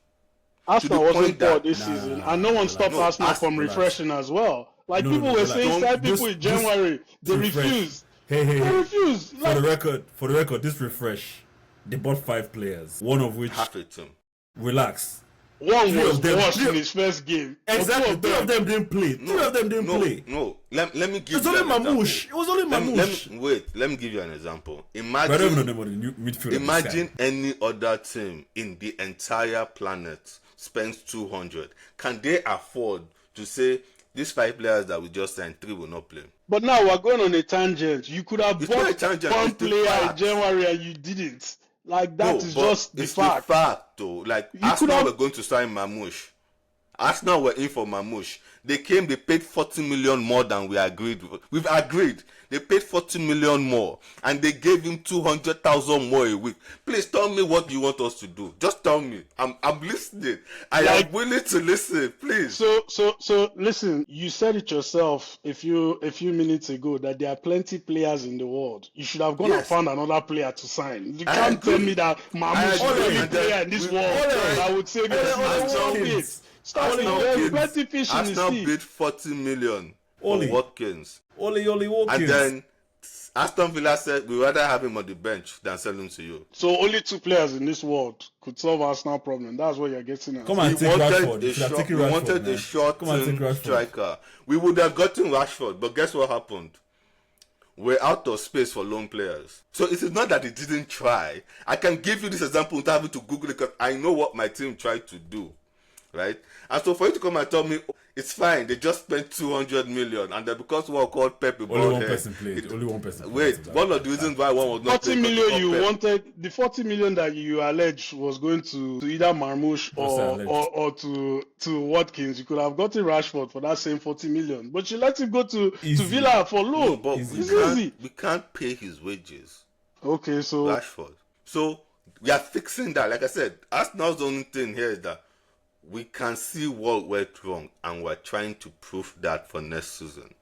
Arsenal wasn't poor this season, and no one stopped Arsenal from refreshing as well. Like people were saying, people in January, they refused. Hey. They refused. For the record, this refresh, they bought 5 players, one of which half a team. Relax. One was washed in his first game. Exactly. 3 of them didn't play. 3 of them didn't play. No. Let me give you an example. It was only Mamouche. Let me give you an example. Imagine any other team in the entire planet spends 200. Can they afford to say these 5 players that we just signed, 3 will not play? But now we're going on a tangent. You could have bought one player in January and you didn't. Like that is just the fact. It's the fact, though. Like Arsenal were going to sign Mamouche. Arsenal were in for Mamouche. They paid 40 million more than we agreed. We've agreed. They paid 40 million more, and they gave him 200,000 more a week. Please tell me what you want us to do. Just tell me. I'm listening. I am willing to listen. Please. So listen. You said it yourself a few minutes ago that there are plenty players in the world. You should have gone and found another player to sign. You can't tell me that Mamouche is the only player in this world. I would say stop it. Plenty fish in the sea. Arsenal bid 40 million for Watkins. Oli Watkins. And then Aston Villa said we'd rather have him on the bench than sell him to you. So only 2 players in this world could solve Arsenal problem. That's what you're getting at. Come and take Rashford. We wanted a short-term striker. We would have gotten Rashford, but guess what happened? We're out of space for loan players. So it is not that they didn't try. I can give you this example without having to Google it because I know what my team tried to do. Right? And so for you to come and tell me, it's fine, they just spent 200 million, and then because one called Pep only one person played. Wait, one of the reasons why one was not 40 million you wanted, the 40 million that you alleged was going to either Marmouche or to Watkins. You could have gotten Rashford for that same 40 million, but you let him go to Villa for loan. No, but we can't pay his wages. Okay, so Rashford. So we are fixing that. Like I said, Arsenal's only thing here is that we can see what went wrong, and we're trying to prove that for next season.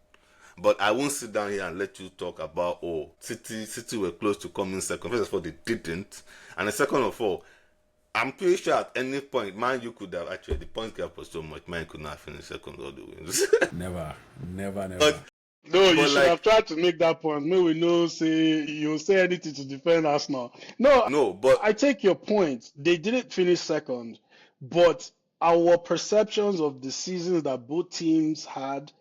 But I won't sit down here and let you talk about, City were close to coming second. First of all, they didn't. And the second of all, I'm pretty sure at any point, Man U could have actually, the point gap was so much, Man could not finish second all the wins. Never. No, you But should have like, tried to make that point. No, we know say you say anything to defend Arsenal. No, no, but I take your point. They didn't finish second, but our perceptions of the seasons that both teams had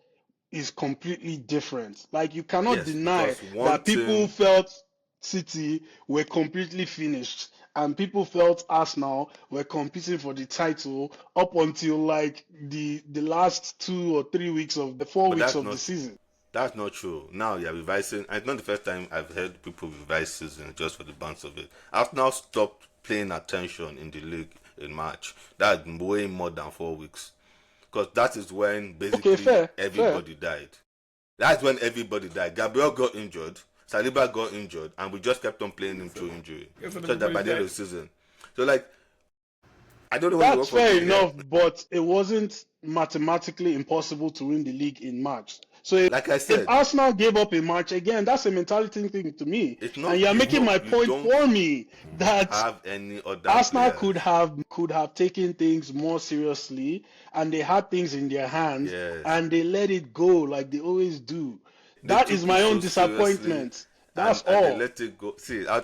is completely different. Like you cannot yes, deny because one that people team, felt City were completely finished and people felt Arsenal were competing for the title up until like the last 2 or 3 weeks of the four but weeks of the season. that's not true. Now you're revising. And it's not the first time I've heard people revise season just for the bounce of it. Arsenal stopped paying attention in the league in March. That's way more than 4 weeks. Because that is when Okay, basically fair, fair. everybody died. That's when everybody died. Gabriel got injured, Saliba got injured, and we just kept on playing him through injury. Guess what, So that by everybody the end of died. the season. So like, I don't know when you That's work for fair me here. enough, but it wasn't mathematically impossible to win the league in March. So Like I if said, Arsenal gave up in March, again, that's a mentality thing to me. it's And not you're you making know my you point don't for me that have any other Arsenal players. could have taken things more seriously and they had things in their hands Yes. and they let it go like they always do. They That is took it my own so seriously disappointment. That's and they all. let it go. See, I'll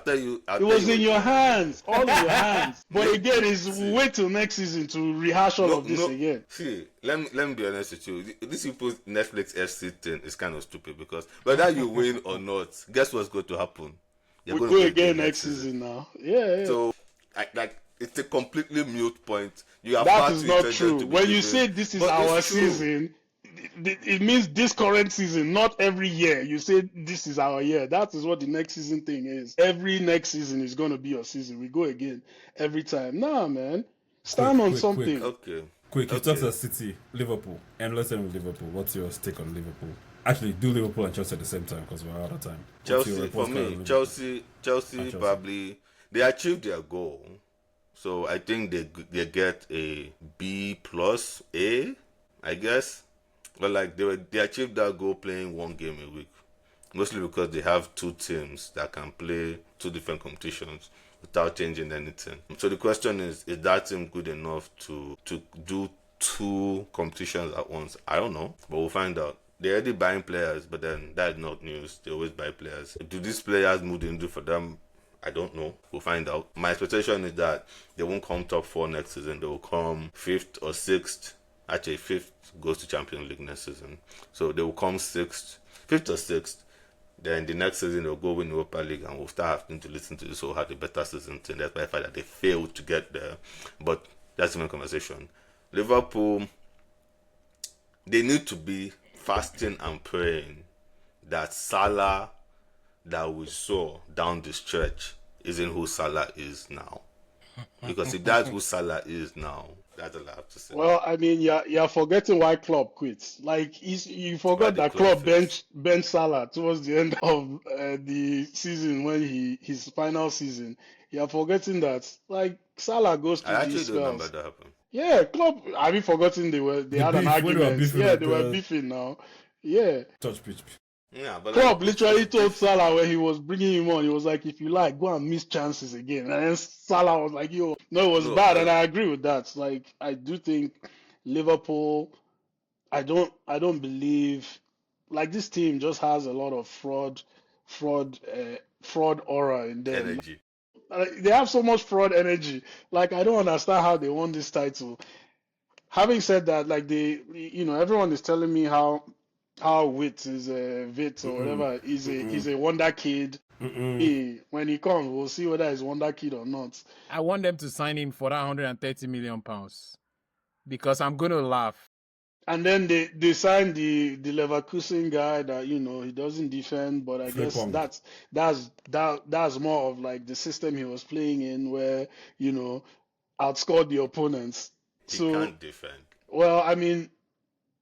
It tell was you in what's your going on here. hands, all in your hands. But again, it's See, wait till next season to rehash all no, of this no. again. See, let me be honest with you. This people's Netflix FC thing is kind of stupid because whether you win or not, guess what's going to happen? You're We going to go go again again next next season. season now. Yeah, yeah. So, like, it's a completely mute point. You are That far is too not intelligent true. to be When you giving, say this is but it's our true. season, it means this current season, not every year. You say this is our year. That is what the next season thing is. Every next season is going to be your season. We go again every time. Nah, man. Quick, Stand on quick, quick, something. Okay, quick. You talked okay. about City, Liverpool, and let's end with Liverpool. What's your take on Liverpool? Actually, do Liverpool and Chelsea at the same time because we're out of time. What's your Chelsea, for report card on me, Liverpool Chelsea and Chelsea? probably they achieved their goal. So I think they get a B plus A, I guess. But like they achieved that goal playing one game a week, mostly because they have two teams that can play two different competitions without changing anything. So the question is that team good enough to do two competitions at once? I don't know, but we'll find out. They're already buying players, but then that's not news. They always buy players. Do these players move the needle for them? I don't know. We'll find out. My expectation is that they won't come top four next season. They will come fifth or sixth. Actually, fifth goes to Champions League next season. So they will come sixth, fifth or sixth. Then the next season they'll go win Europa League and we'll start having to listen to this whole had a better season thing. That's by the fact that they failed to get there. But that's a different conversation. Liverpool, they need to be fasting and praying that Salah that we saw down the stretch isn't who Salah is now. Because if that's who Salah is now, that's all I have to say. Well, I mean, you're forgetting why Klopp quit. Like you Why forgot the that club Klopp fits. benched Salah towards the end of the season when his final season. You're forgetting that like Salah goes I through these actually don't remember spells. that happened. Yeah, Klopp. Have you forgotten they The had an beef when we were argument? beefing Yeah, at they were the beefing now. Yeah, touch pitch. Yeah, but like Klopp literally it's told diff- Salah when he was bringing him on, he was like, "If you like, go and miss chances again." And then Salah was like, "Yo, no, it was no, bad," and I agree with that. Like, I do think Liverpool. I don't believe like this team just has a lot of fraud aura in them. energy. They have so much fraud energy. Like I don't understand how they won this title. Having said that, like everyone is telling me how Wit is Vit or Mm-mm. whatever is a Mm-mm. is a wonder kid. Mm-mm. When he comes, we'll see whether he's wonder kid or not. I want them to sign him for that £130 million because I'm going to laugh. And then they signed the Leverkusen guy that he doesn't defend, but I guess Frimpong. that's more of like the system he was playing in where outscored the opponents. He So can't defend. well, I mean,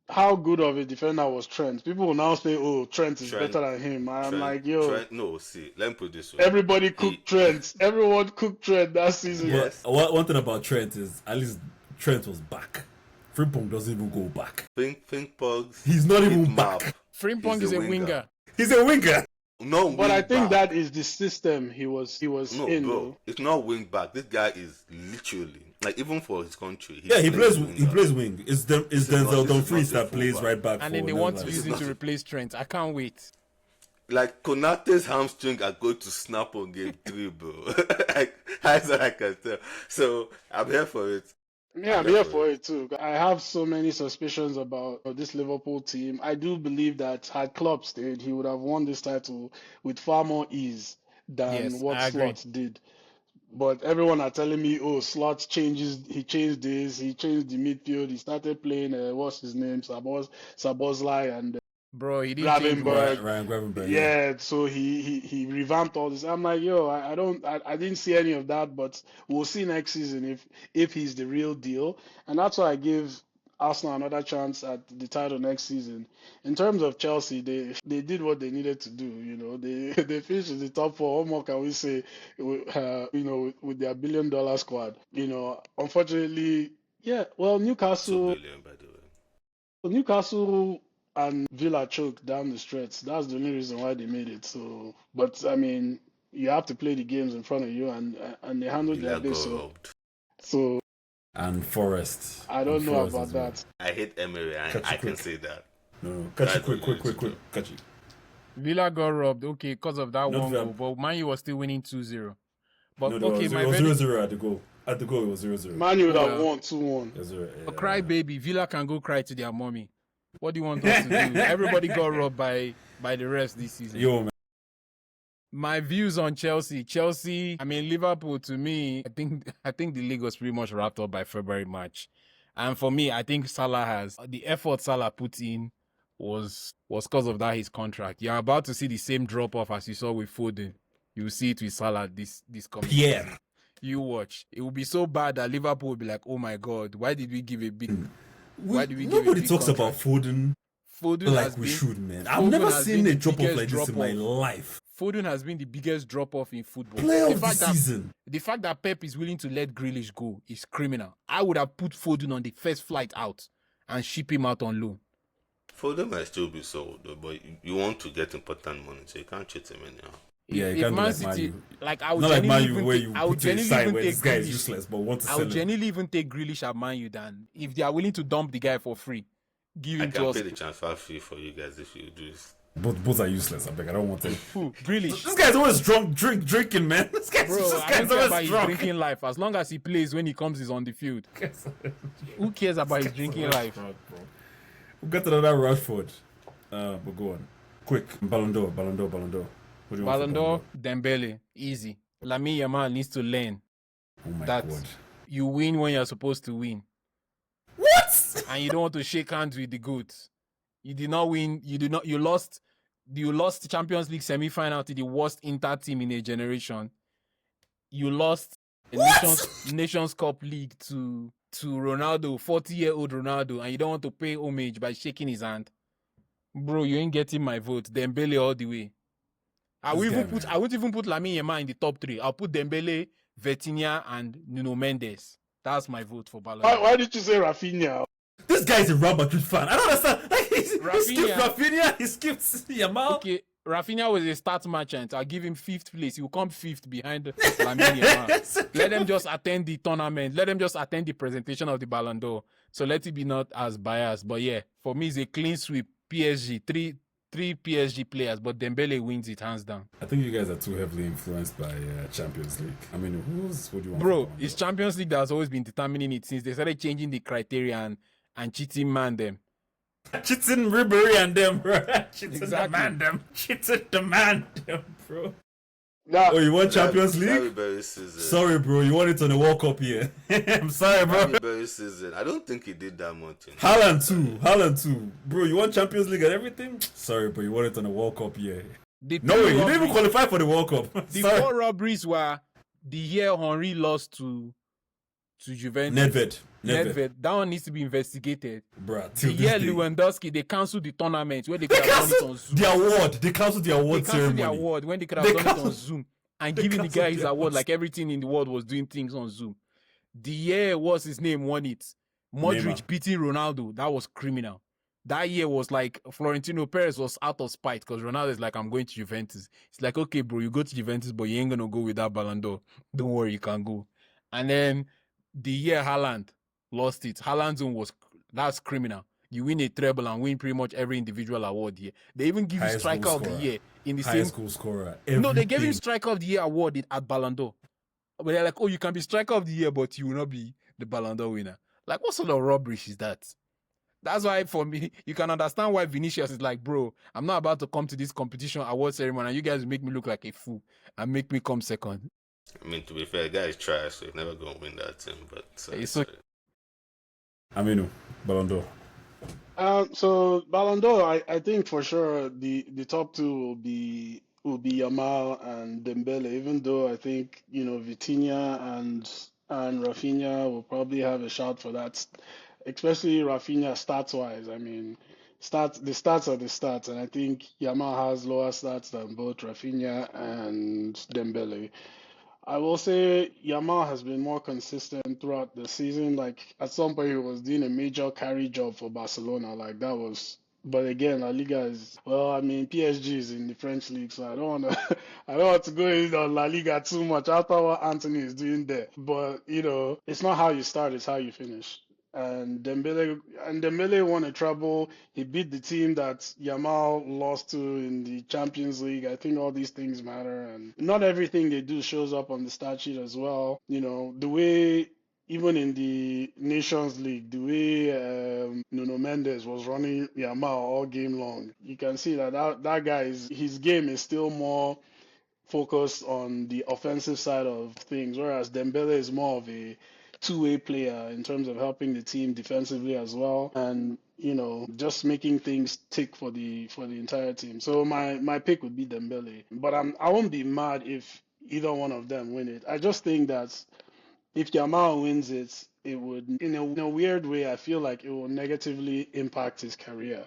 how good of a defender was Trent? People will now say, "Oh, Trent is Trent better than him." I'm Trent like, yo, Trent no, see, let me put it this way. everybody He cooked Trent. Everyone cooked Trent that season. yes. But one thing about Trent is at least Trent was back. Frimpong doesn't even go back. Pink Pugs. He's not Heat even map. back. Frimpong is a winger. He's a winger. No But wing I think back. that is the system he was No, in bro. though. It's not wing back. This guy is literally like even for his country. Yeah, he plays winger. wing. It's This is not- Denzel this is Dumfries not a that plays fullback. right back And for then they want to Netherlands. use him not to a- replace Trent. I can't wait. Like Konate's hamstring are going to snap on game 3, bro. Like, that's what I can tell. So I'm here for it. Yeah, I'm here for it too. I have so many suspicions about this Liverpool team. I do believe that had Klopp stayed, he would have won this title with far more ease than Yes, what I agree. Slot did. But everyone are telling me, oh, Slot changes. He changed this. He changed the midfield. He started playing. What's his name? Sabozlai and Bro, he didn't change much. Gravenberg. Ryan Gravenberg. Yeah, so he revamped all this. I'm like, yo, I didn't see any of that, but we'll see next season if he's the real deal. And that's why I give Arsenal another chance at the title next season. In terms of Chelsea, they did what they needed to do. You know, they finished in the top four. What more can we say? With their $1 billion squad. You know, unfortunately, yeah. Well, 2 Newcastle. billion, by the way. Newcastle and Villa choked down the stretch. That's the only reason why they made it. So, but I mean, you have to play the games in front of you, and they handled their Villa base. got So, robbed. so And Forest. I don't And know Forest about as well. that. I hate Emery, and Catch I it can quick. say that. No. Catch it That's quick. Catch it. Villa got robbed, okay, because of that Not one Villa. goal. But Man U was still winning 2-0. But No, okay, it my was verdict. 0-0 at the goal. At the goal, it was 0-0. Man, you would have Well, won 2-1. 0-0, yeah. Cry baby, Villa can go cry to their mommy. What do you want us to do? Everybody got robbed by the rest this season. Yo, man. My views on Chelsea. I mean, Liverpool. To me, I think the league was pretty much wrapped up by February, March, and for me, I think Salah has the effort Salah put in was because of that his contract. You're about to see the same drop off as you saw with Foden. You will see it with Salah this coming Pierre. season. You watch. It will be so bad that Liverpool will be like, oh my god, why did we give a big? Why did we give a Nobody big talks contract? about Foden Foden like has we been, should, man. I've Foden never has seen been a the drop off biggest like this in my drop-off. life. Foden has been the biggest drop off in football. Player The of the fact that season. the fact that Pep is willing to let Grealish go is criminal. I would have put Foden on the first flight out and ship him out on loan. Foden might still be sold, though, but you want to get important money, so you can't treat him anyhow. Yeah, you If can't do Man like City, Man U. like I would Not like Man genuinely U even where take, you I would put to the genuinely side even where take this guy is Grealish. useless, but want to I sell would him. genuinely even take Grealish at Man U than if they are willing to dump the guy for free. Give I him to can us. pay the transfer fee for you guys if you do this. Both are useless. I beg. I don't want them. Who? Grealish. This guy's always drinking, man. This guy's Bro, I don't always care about his drunk. drinking life. As long as he plays when he comes, he's on the field. Who cares about his drinking life? We got another Rashford. But go on. Quick. Ballon d'Or. What do you want Ballon for d'Or, Dembele, easy. Lamine Yamal needs to learn Oh my that god. you win when you're supposed to win, What? and you don't want to shake hands with the goats. You did not win. You lost. You lost the Champions League semi-final to the worst Inter team in a generation. You lost the Nations Cup League to Ronaldo, 40-year-old Ronaldo, and you don't want to pay homage by shaking his hand. Bro, you ain't getting my vote. Dembele all the way. I This guy, won't man. even put Lamine Yamal in the top 3. I'll put Dembele, Vitinha, and Nuno Mendes. That's my vote for Ballon d'Or. Why did you say Rafinha? This guy is a Real Madrid fan. I don't understand. Like, he skipped Rafinha. Rafinha. He skipped Yamal. Okay, Rafinha was a start merchant. I'll give him 5th place. He will come 5th behind Lamine Yamal. Let them just attend the tournament. Let them just attend the presentation of the Ballon d'Or. So let it be not as biased. But yeah, for me, it's a clean sweep. PSG, three PSG players, but Dembele wins it hands down. I think you guys are too heavily influenced by Champions League. I mean, what do you want? Bro, for it's Ballon Champions League that has always been determining it since they started changing the criteria and cheating man them. d'Or? Cheating Ribery and them, bro. Cheating the Exactly. man them. Cheating the man them, bro. Now, Oh, you want Champions That League? Ribery season. Sorry, bro. You want it on the World Cup here. I'm sorry, bro. That Ribery season. I don't think he did that much. Haaland too. Bro, you want Champions League and everything? Sorry, but you want it on the World Cup here. The No three way, you didn't even robberies- qualify for the World Cup. The Sorry. 4 robberies were the year Henry lost to Juventus. Nedved. That one needs to be investigated. Bruh, The till this year day. Lewandowski, they cancelled the tournament where they They could have done it on cancelled Zoom. the award. They cancelled the They award cancelled the ceremony. award when they could have They done it on cancelled- Zoom and they giving the cancelled guy his the award awards. like everything in the world was doing things on Zoom. The year what's his name won it. Modric Neymar. beating Ronaldo. That was criminal. That year was like Florentino Perez was out of spite because Ronaldo is like, I'm going to Juventus. It's like, okay, bro, you go to Juventus, but you ain't gonna go with that Ballon d'Or. Don't worry, you can go. And then the year Haaland lost it, Haaland's own that's criminal. You win a treble and win pretty much every individual award here. They even give you Highest goal striker of the scorer. year in the Highest same. goal scorer. No, they gave him Everything. striker of the year award at Ballon d'Or. But they're like, oh, you can be striker of the year, but you will not be the Ballon d'Or winner. Like, what sort of rubbish is that? That's why, for me, you can understand why Vinicius is like, bro, I'm not about to come to this competition award ceremony and you guys make me look like a fool and make me come second. I mean, to be fair, the guy is trash, so he's never going to win that thing. But It's okay. Aminu, Ballon d'Or. So Ballon d'Or, I think for sure the top two will be Yamal and Dembele, even though I think, Vitinha and Rafinha will probably have a shout for that, especially Rafinha stats wise. I mean, the stats are the stats, and I think Yamal has lower stats than both Rafinha and Dembele. I will say Yamal has been more consistent throughout the season. Like at some point, he was doing a major carry job for Barcelona. Like that was. But again, La Liga is well. I mean, PSG is in the French league, so I don't want to. I don't want to go in on La Liga too much after what Anthony is doing there. But it's not how you start; it's how you finish. And Dembele won a treble. He beat the team that Yamal lost to in the Champions League. I think all these things matter, and not everything they do shows up on the stat sheet as well. The way even in the Nations League, the way Nuno Mendes was running Yamal all game long, you can see that guy his game is still more focused on the offensive side of things, whereas Dembele is more of a two-way player in terms of helping the team defensively as well, and just making things tick for the entire team. So my pick would be Dembele, but I won't be mad if either one of them win it. I just think that if Yamal wins it, it would, in a weird way, I feel like it will negatively impact his career.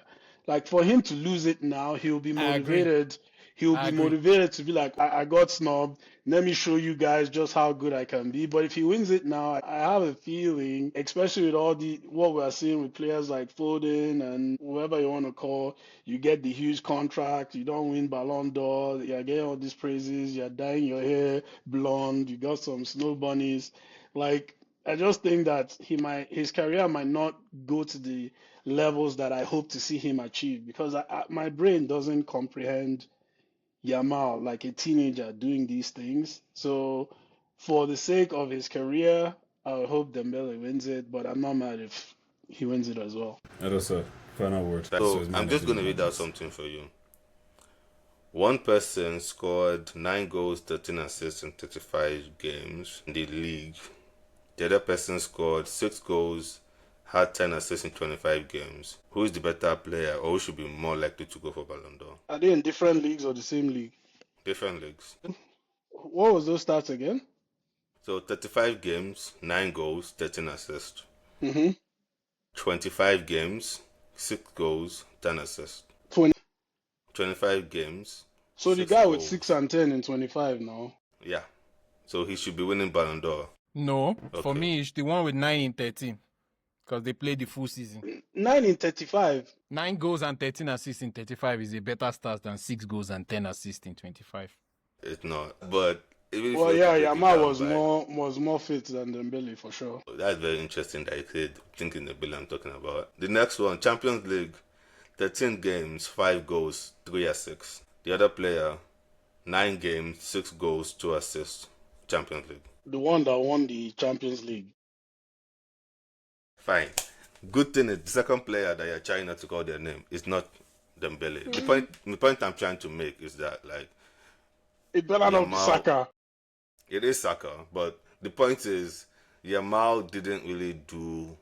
Like for him to lose it now, he'll be I agree. motivated. He'll I be agree. motivated to be like, I got snubbed. Let me show you guys just how good I can be. But if he wins it now, I have a feeling, especially with all what we're seeing with players like Foden and whoever you want to call, you get the huge contract, you don't win Ballon d'Or, you're getting all these praises, you're dyeing your hair blonde, you got some snow bunnies. Like, I just think that his career might not go to the levels that I hope to see him achieve because my brain doesn't comprehend Yamal like a teenager doing these things. So, for the sake of his career, I would hope Dembele wins it, but I'm not mad if he wins it as well. Edosa, final word. So I'm just going to read out something for you. One person scored 9 goals, 13 assists in 35 games in the league. The other person scored 6 goals, had 10 assists in 25 games. Who is the better player, or who should be more likely to go for Ballon d'Or? Are they in different leagues or the same league? Different leagues. What was those stats again? So 35 games, 9 goals, 13 assists. Mm-hmm. 25 games, 6 goals, 10 assists. 25 games. So the guy with 6 and 10 in 25 now. Yeah. So he should be winning Ballon d'Or. No, for me, it's the one with 9 in 13 because they played the full season. 9 in 35. 9 goals and 13 assists in 35 is a better start than 6 goals and 10 assists in 25. It's not. But well, yeah, Yamal was more fit than Dembele for sure. That's very interesting that you said thinking Dembele I'm talking about. The next one, Champions League, 13 games, 5 goals, 3 assists. The other player, 9 games, 6 goals, 2 assists. Champions League. The one that won the Champions League. Fine. Good thing is the second player that you're trying not to call their name is not Dembele. The point I'm trying to make is that it better not be Saka. It is Saka, but the point is Yamal didn't really do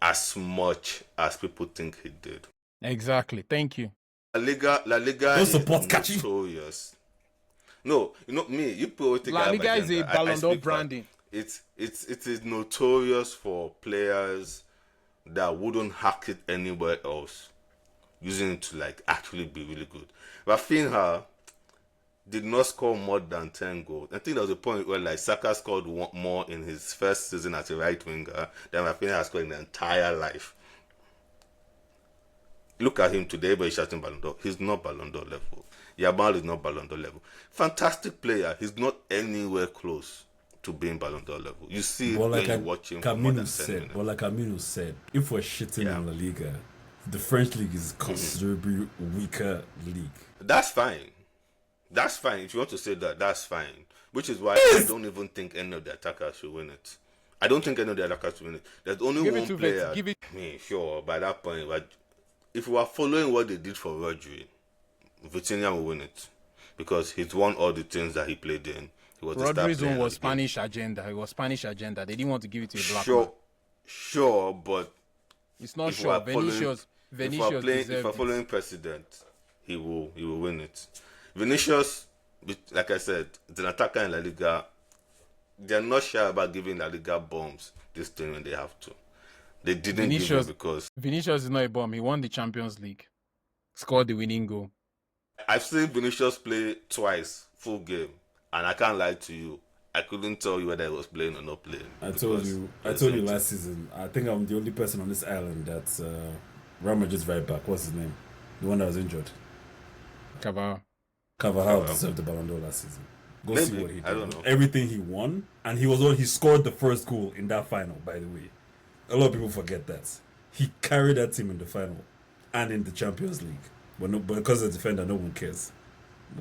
as much as people think he did. Exactly. Thank you. La Liga is notorious. No, me. You put La Liga is a Ballon d'Or branding. It is notorious for players that wouldn't hack it anywhere else, using it to actually be really good. Rafinha did not score more than 10 goals. I think there was a point where Saka scored more in his first season as a right winger than Rafinha has scored in the entire life. Look at him today, but he's shouting Ballon d'Or. He's not Ballon d'Or level. Yamal is not Ballon d'Or level. Fantastic player. He's not anywhere close to being Ballon d'Or level. You see it But when like you watch him for more than 10 minutes. But like Aminu said, if we're shitting on La Liga, the French league is considerably weaker league. That's fine. That's fine. If you want to say that, that's fine. Which is why I don't even think any of the attackers should win it. I don't think any of the attackers should win it. There's only one player. I mean, sure, by that point, but if we are following what they did for Rodri, Vitinha will win it. Because he's won all the things that he played in. He was Rodri's one was Spanish agenda. It was Spanish agenda. They didn't want to give it to a black man. Sure, but it's not sure. Vinicius if we're following precedent, he will win it. Vinicius, like I said, it's an attacker in La Liga. They're not shy about giving La Liga bombs this thing when they have to. They didn't give it because Vinicius is not a bomb. He won the Champions League, scored the winning goal. I've seen Vinicius play twice, full game, and I can't lie to you. I couldn't tell you whether he was playing or not playing. I told you last season. I think I'm the only person on this island that's Real Madrid's right back. What's his name? The one that was injured. Carvajal deserved the Ballon d'Or last season. Go see what he did. I don't know. Everything he won, and he scored the first goal in that final. By the way, a lot of people forget that he carried that team in the final and in the Champions League. But because of the defender, no one cares.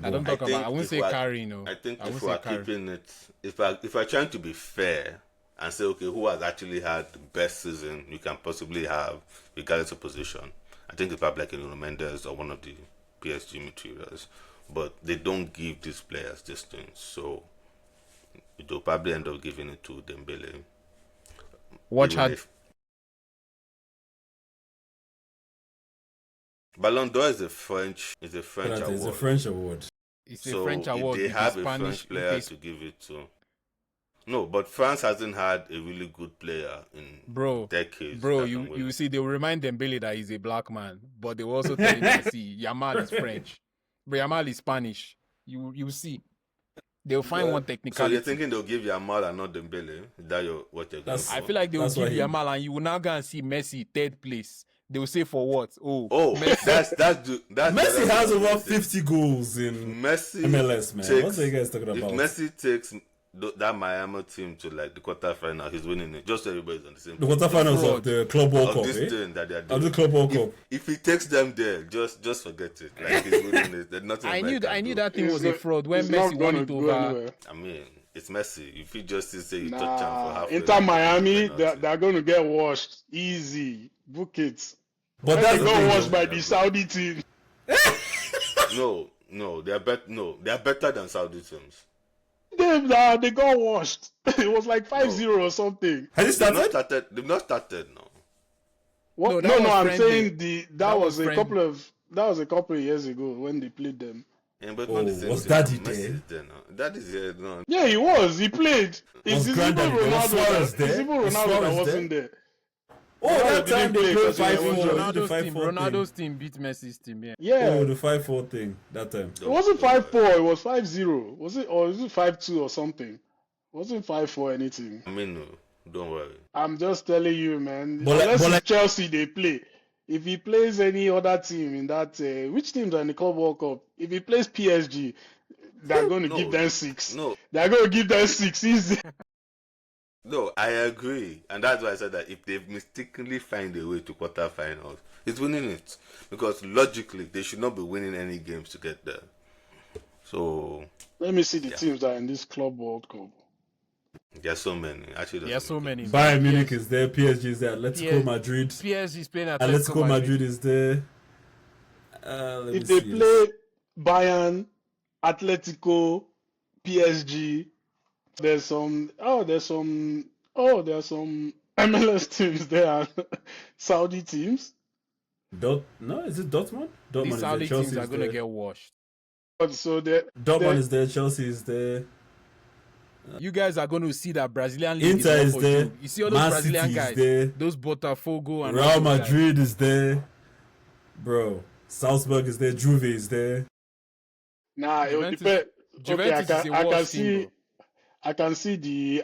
I wouldn't say carrying. No. I think if we're keeping it, if we're trying to be fair and say, okay, who has actually had the best season you can possibly have, regardless of position, I think it's probably like Nuno Mendes or one of the PSG materials. But they don't give these players this thing, so they'll probably end up giving it to Dembele. Ballon d'Or is a French award. It's a French award. It's a French award. They have a French player to give it to. No, but France hasn't had a really good player in decades. Bro, you see, they will remind Dembele that he's a black man, but they will also tell him that, see, Yamal is French. But Yamal is Spanish. You see. They'll find one technicality. So you're thinking they'll give Yamal and not Dembele? Is that what you're going I feel like they will give Yamal and you will now go and see Messi third place. They will say for what? Messi. that's Messi has over 50 goals in MLS, man. What are you guys talking about? If Messi takes that Miami team to like the quarterfinal, he's winning it. Just so everybody's on the same. The quarterfinals of the Club World Cup, this thing that they are doing. Of the Club World Cup. If he takes them there, just forget it. Like he's winning it. There's nothing. I knew that thing was a fraud when Messi won it over. I mean, it's Messi. If he just say you touch him for half. Inter Miami, they're going to get washed easy. Book it. But that's got washed by the Saudi team. No, they are better than Saudi teams. They got washed. It was like 5-0 or something. Has it started? They've not started, no. What? No, I'm saying that was a couple of years ago when they played them. Yeah, but was Daddy there? Daddy's there, no. Yeah, he was. He played. It's even Ronaldo that wasn't there. That time they played 5-4. Ronaldo's team beat Messi's team. Yeah. The 5-4 thing that time. It wasn't 5-4. It was 5-0. Was it, or is it 5-2 or something? It wasn't 5-4 anything. I mean, no, don't worry. I'm just telling you, man. Unless Chelsea they play. If he plays any other team in that, which teams are in the Club World Cup? If he plays PSG, they're going to give them 6. No, they're going to give them 6 easy. No, I agree, and that's why I said that if they mistakenly find a way to quarterfinals, it's winning it, because logically they should not be winning any games to get there. So let me see the teams that are in this Club World Cup. There's so many. Actually, there's so many. Bayern Munich is there. PSG is there. Atletico Madrid. PSG is playing Atletico Madrid is there. If they play Bayern, Atletico, PSG. There's some MLS teams there, Saudi teams. No, is it Dortmund? The Saudi teams are gonna get washed. So Dortmund is there, Chelsea is there. You guys are going to see that Brazilian league Inter is there. You see all those Brazilian guys, those Botafogo and Real Madrid is there, bro. Salzburg is there, Juve is there. Nah, it would depend. Okay, I can see the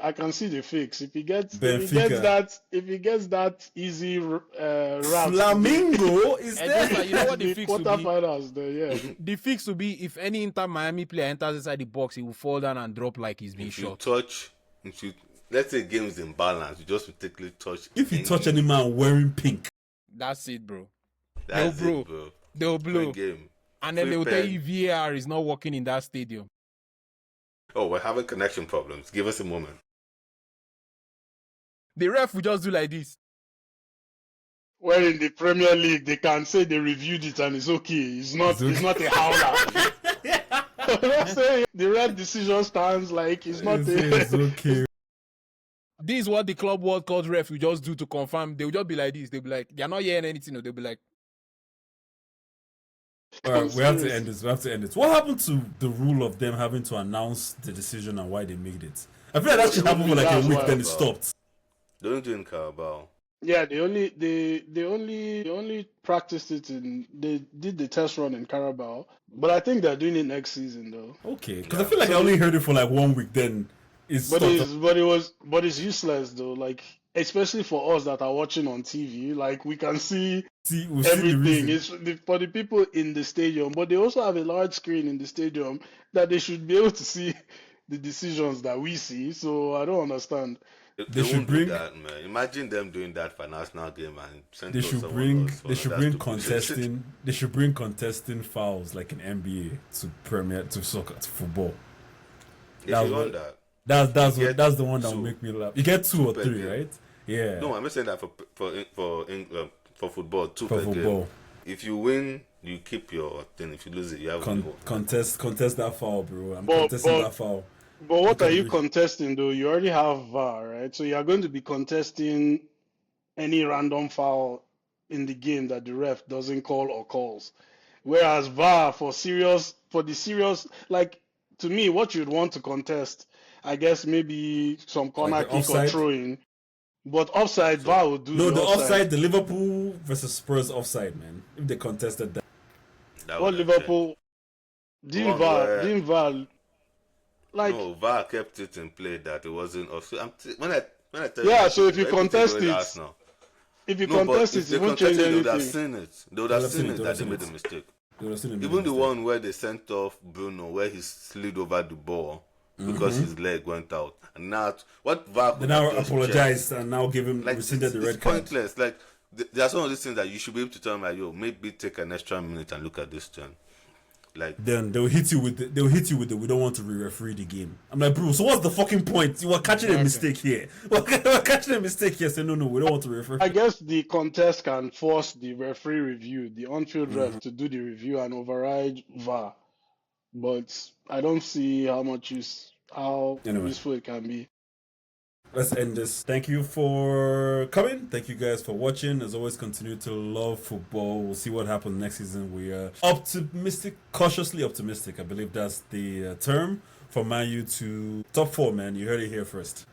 fix. If he gets that easy route. Flamingo is there. You know what the fix will be? There, yeah. The fix will be if any Inter Miami player enters inside the box, he will fall down and drop like he's being shot. if you let's say game is in balance, you just mistakenly touch. If you touch any man wearing pink, That's it, bro. that's They'll it, bro. They'll Free blow. game. And then Free they'll tell pen. you VAR is not working in that stadium. Oh, we're having connection problems. Give us a moment. The ref will just do like this. Where in the Premier League they can say they reviewed it and it's okay. It's not a howler. I'm saying the red decision stands like it's not it's okay. This is what the Club World Cup ref will just do to confirm. They'll just be like this. They'll be like, they're not hearing anything. They'll be like, All right, we have to end this. What happened to the rule of them having to announce the decision and why they made it? I feel like that should happen for like a week, then it stopped. They don't do it in Carabao. Yeah, they only practiced it they did the test run in Carabao, but I think they're doing it next season though. Okay, because I feel like I only heard it for like 1 week, then it's but it's useless though. Like especially for us that are watching on TV, like we can see everything. It's for the people in the stadium, but they also have a large screen in the stadium that they should be able to see the decisions that we see. So I don't understand. They should bring that, man. Imagine them doing that for a national game and they should bring contesting. They should bring contesting fouls like an NBA to soccer to football. That's the one that will make me laugh. You get 2 or 3, right? Yeah. No, I'm not saying that for football. 2 for per football. Game. If you win, you keep your thing. If you lose it, you have contest that foul, bro. I'm contesting that foul. But what are you contesting though? You already have VAR, right? So you are going to be contesting any random foul in the game that the ref doesn't call or calls. Whereas VAR for the serious, like to me, what you'd want to contest, I guess maybe some corner like kick or throwing. But offside, VAR would do the offside, the Liverpool versus Spurs offside, man. If they contested that. What Liverpool didn't VAR. Like, no, VAR kept it in play that it wasn't offside. When I tell yeah, you, so if you contest it, it won't change anything. They would have seen it. They would have seen it that they made a mistake. Even the one where they sent off Bruno, where he slid over the ball because his leg went out, and now what VAR? They now apologized and now give him rescinded the red card. It's pointless. Like there are some of these things that you should be able to tell me, like, yo, maybe take an extra minute and look at this turn. Like then they'll hit you with the we don't want to re-referee the game. I'm like, bro, so what's the fucking point? You are catching a mistake here. We're catching a mistake here. Say no, we don't want to referee. I guess the contest can force the referee review, the on-field ref, to do the review and override VAR. But I don't see how useful it can be. Let's end this. Thank you for coming. Thank you guys for watching. As always, continue to love football. We'll see what happens next season. We are optimistic, cautiously optimistic. I believe that's the term for Man U to top 4, man. You heard it here first.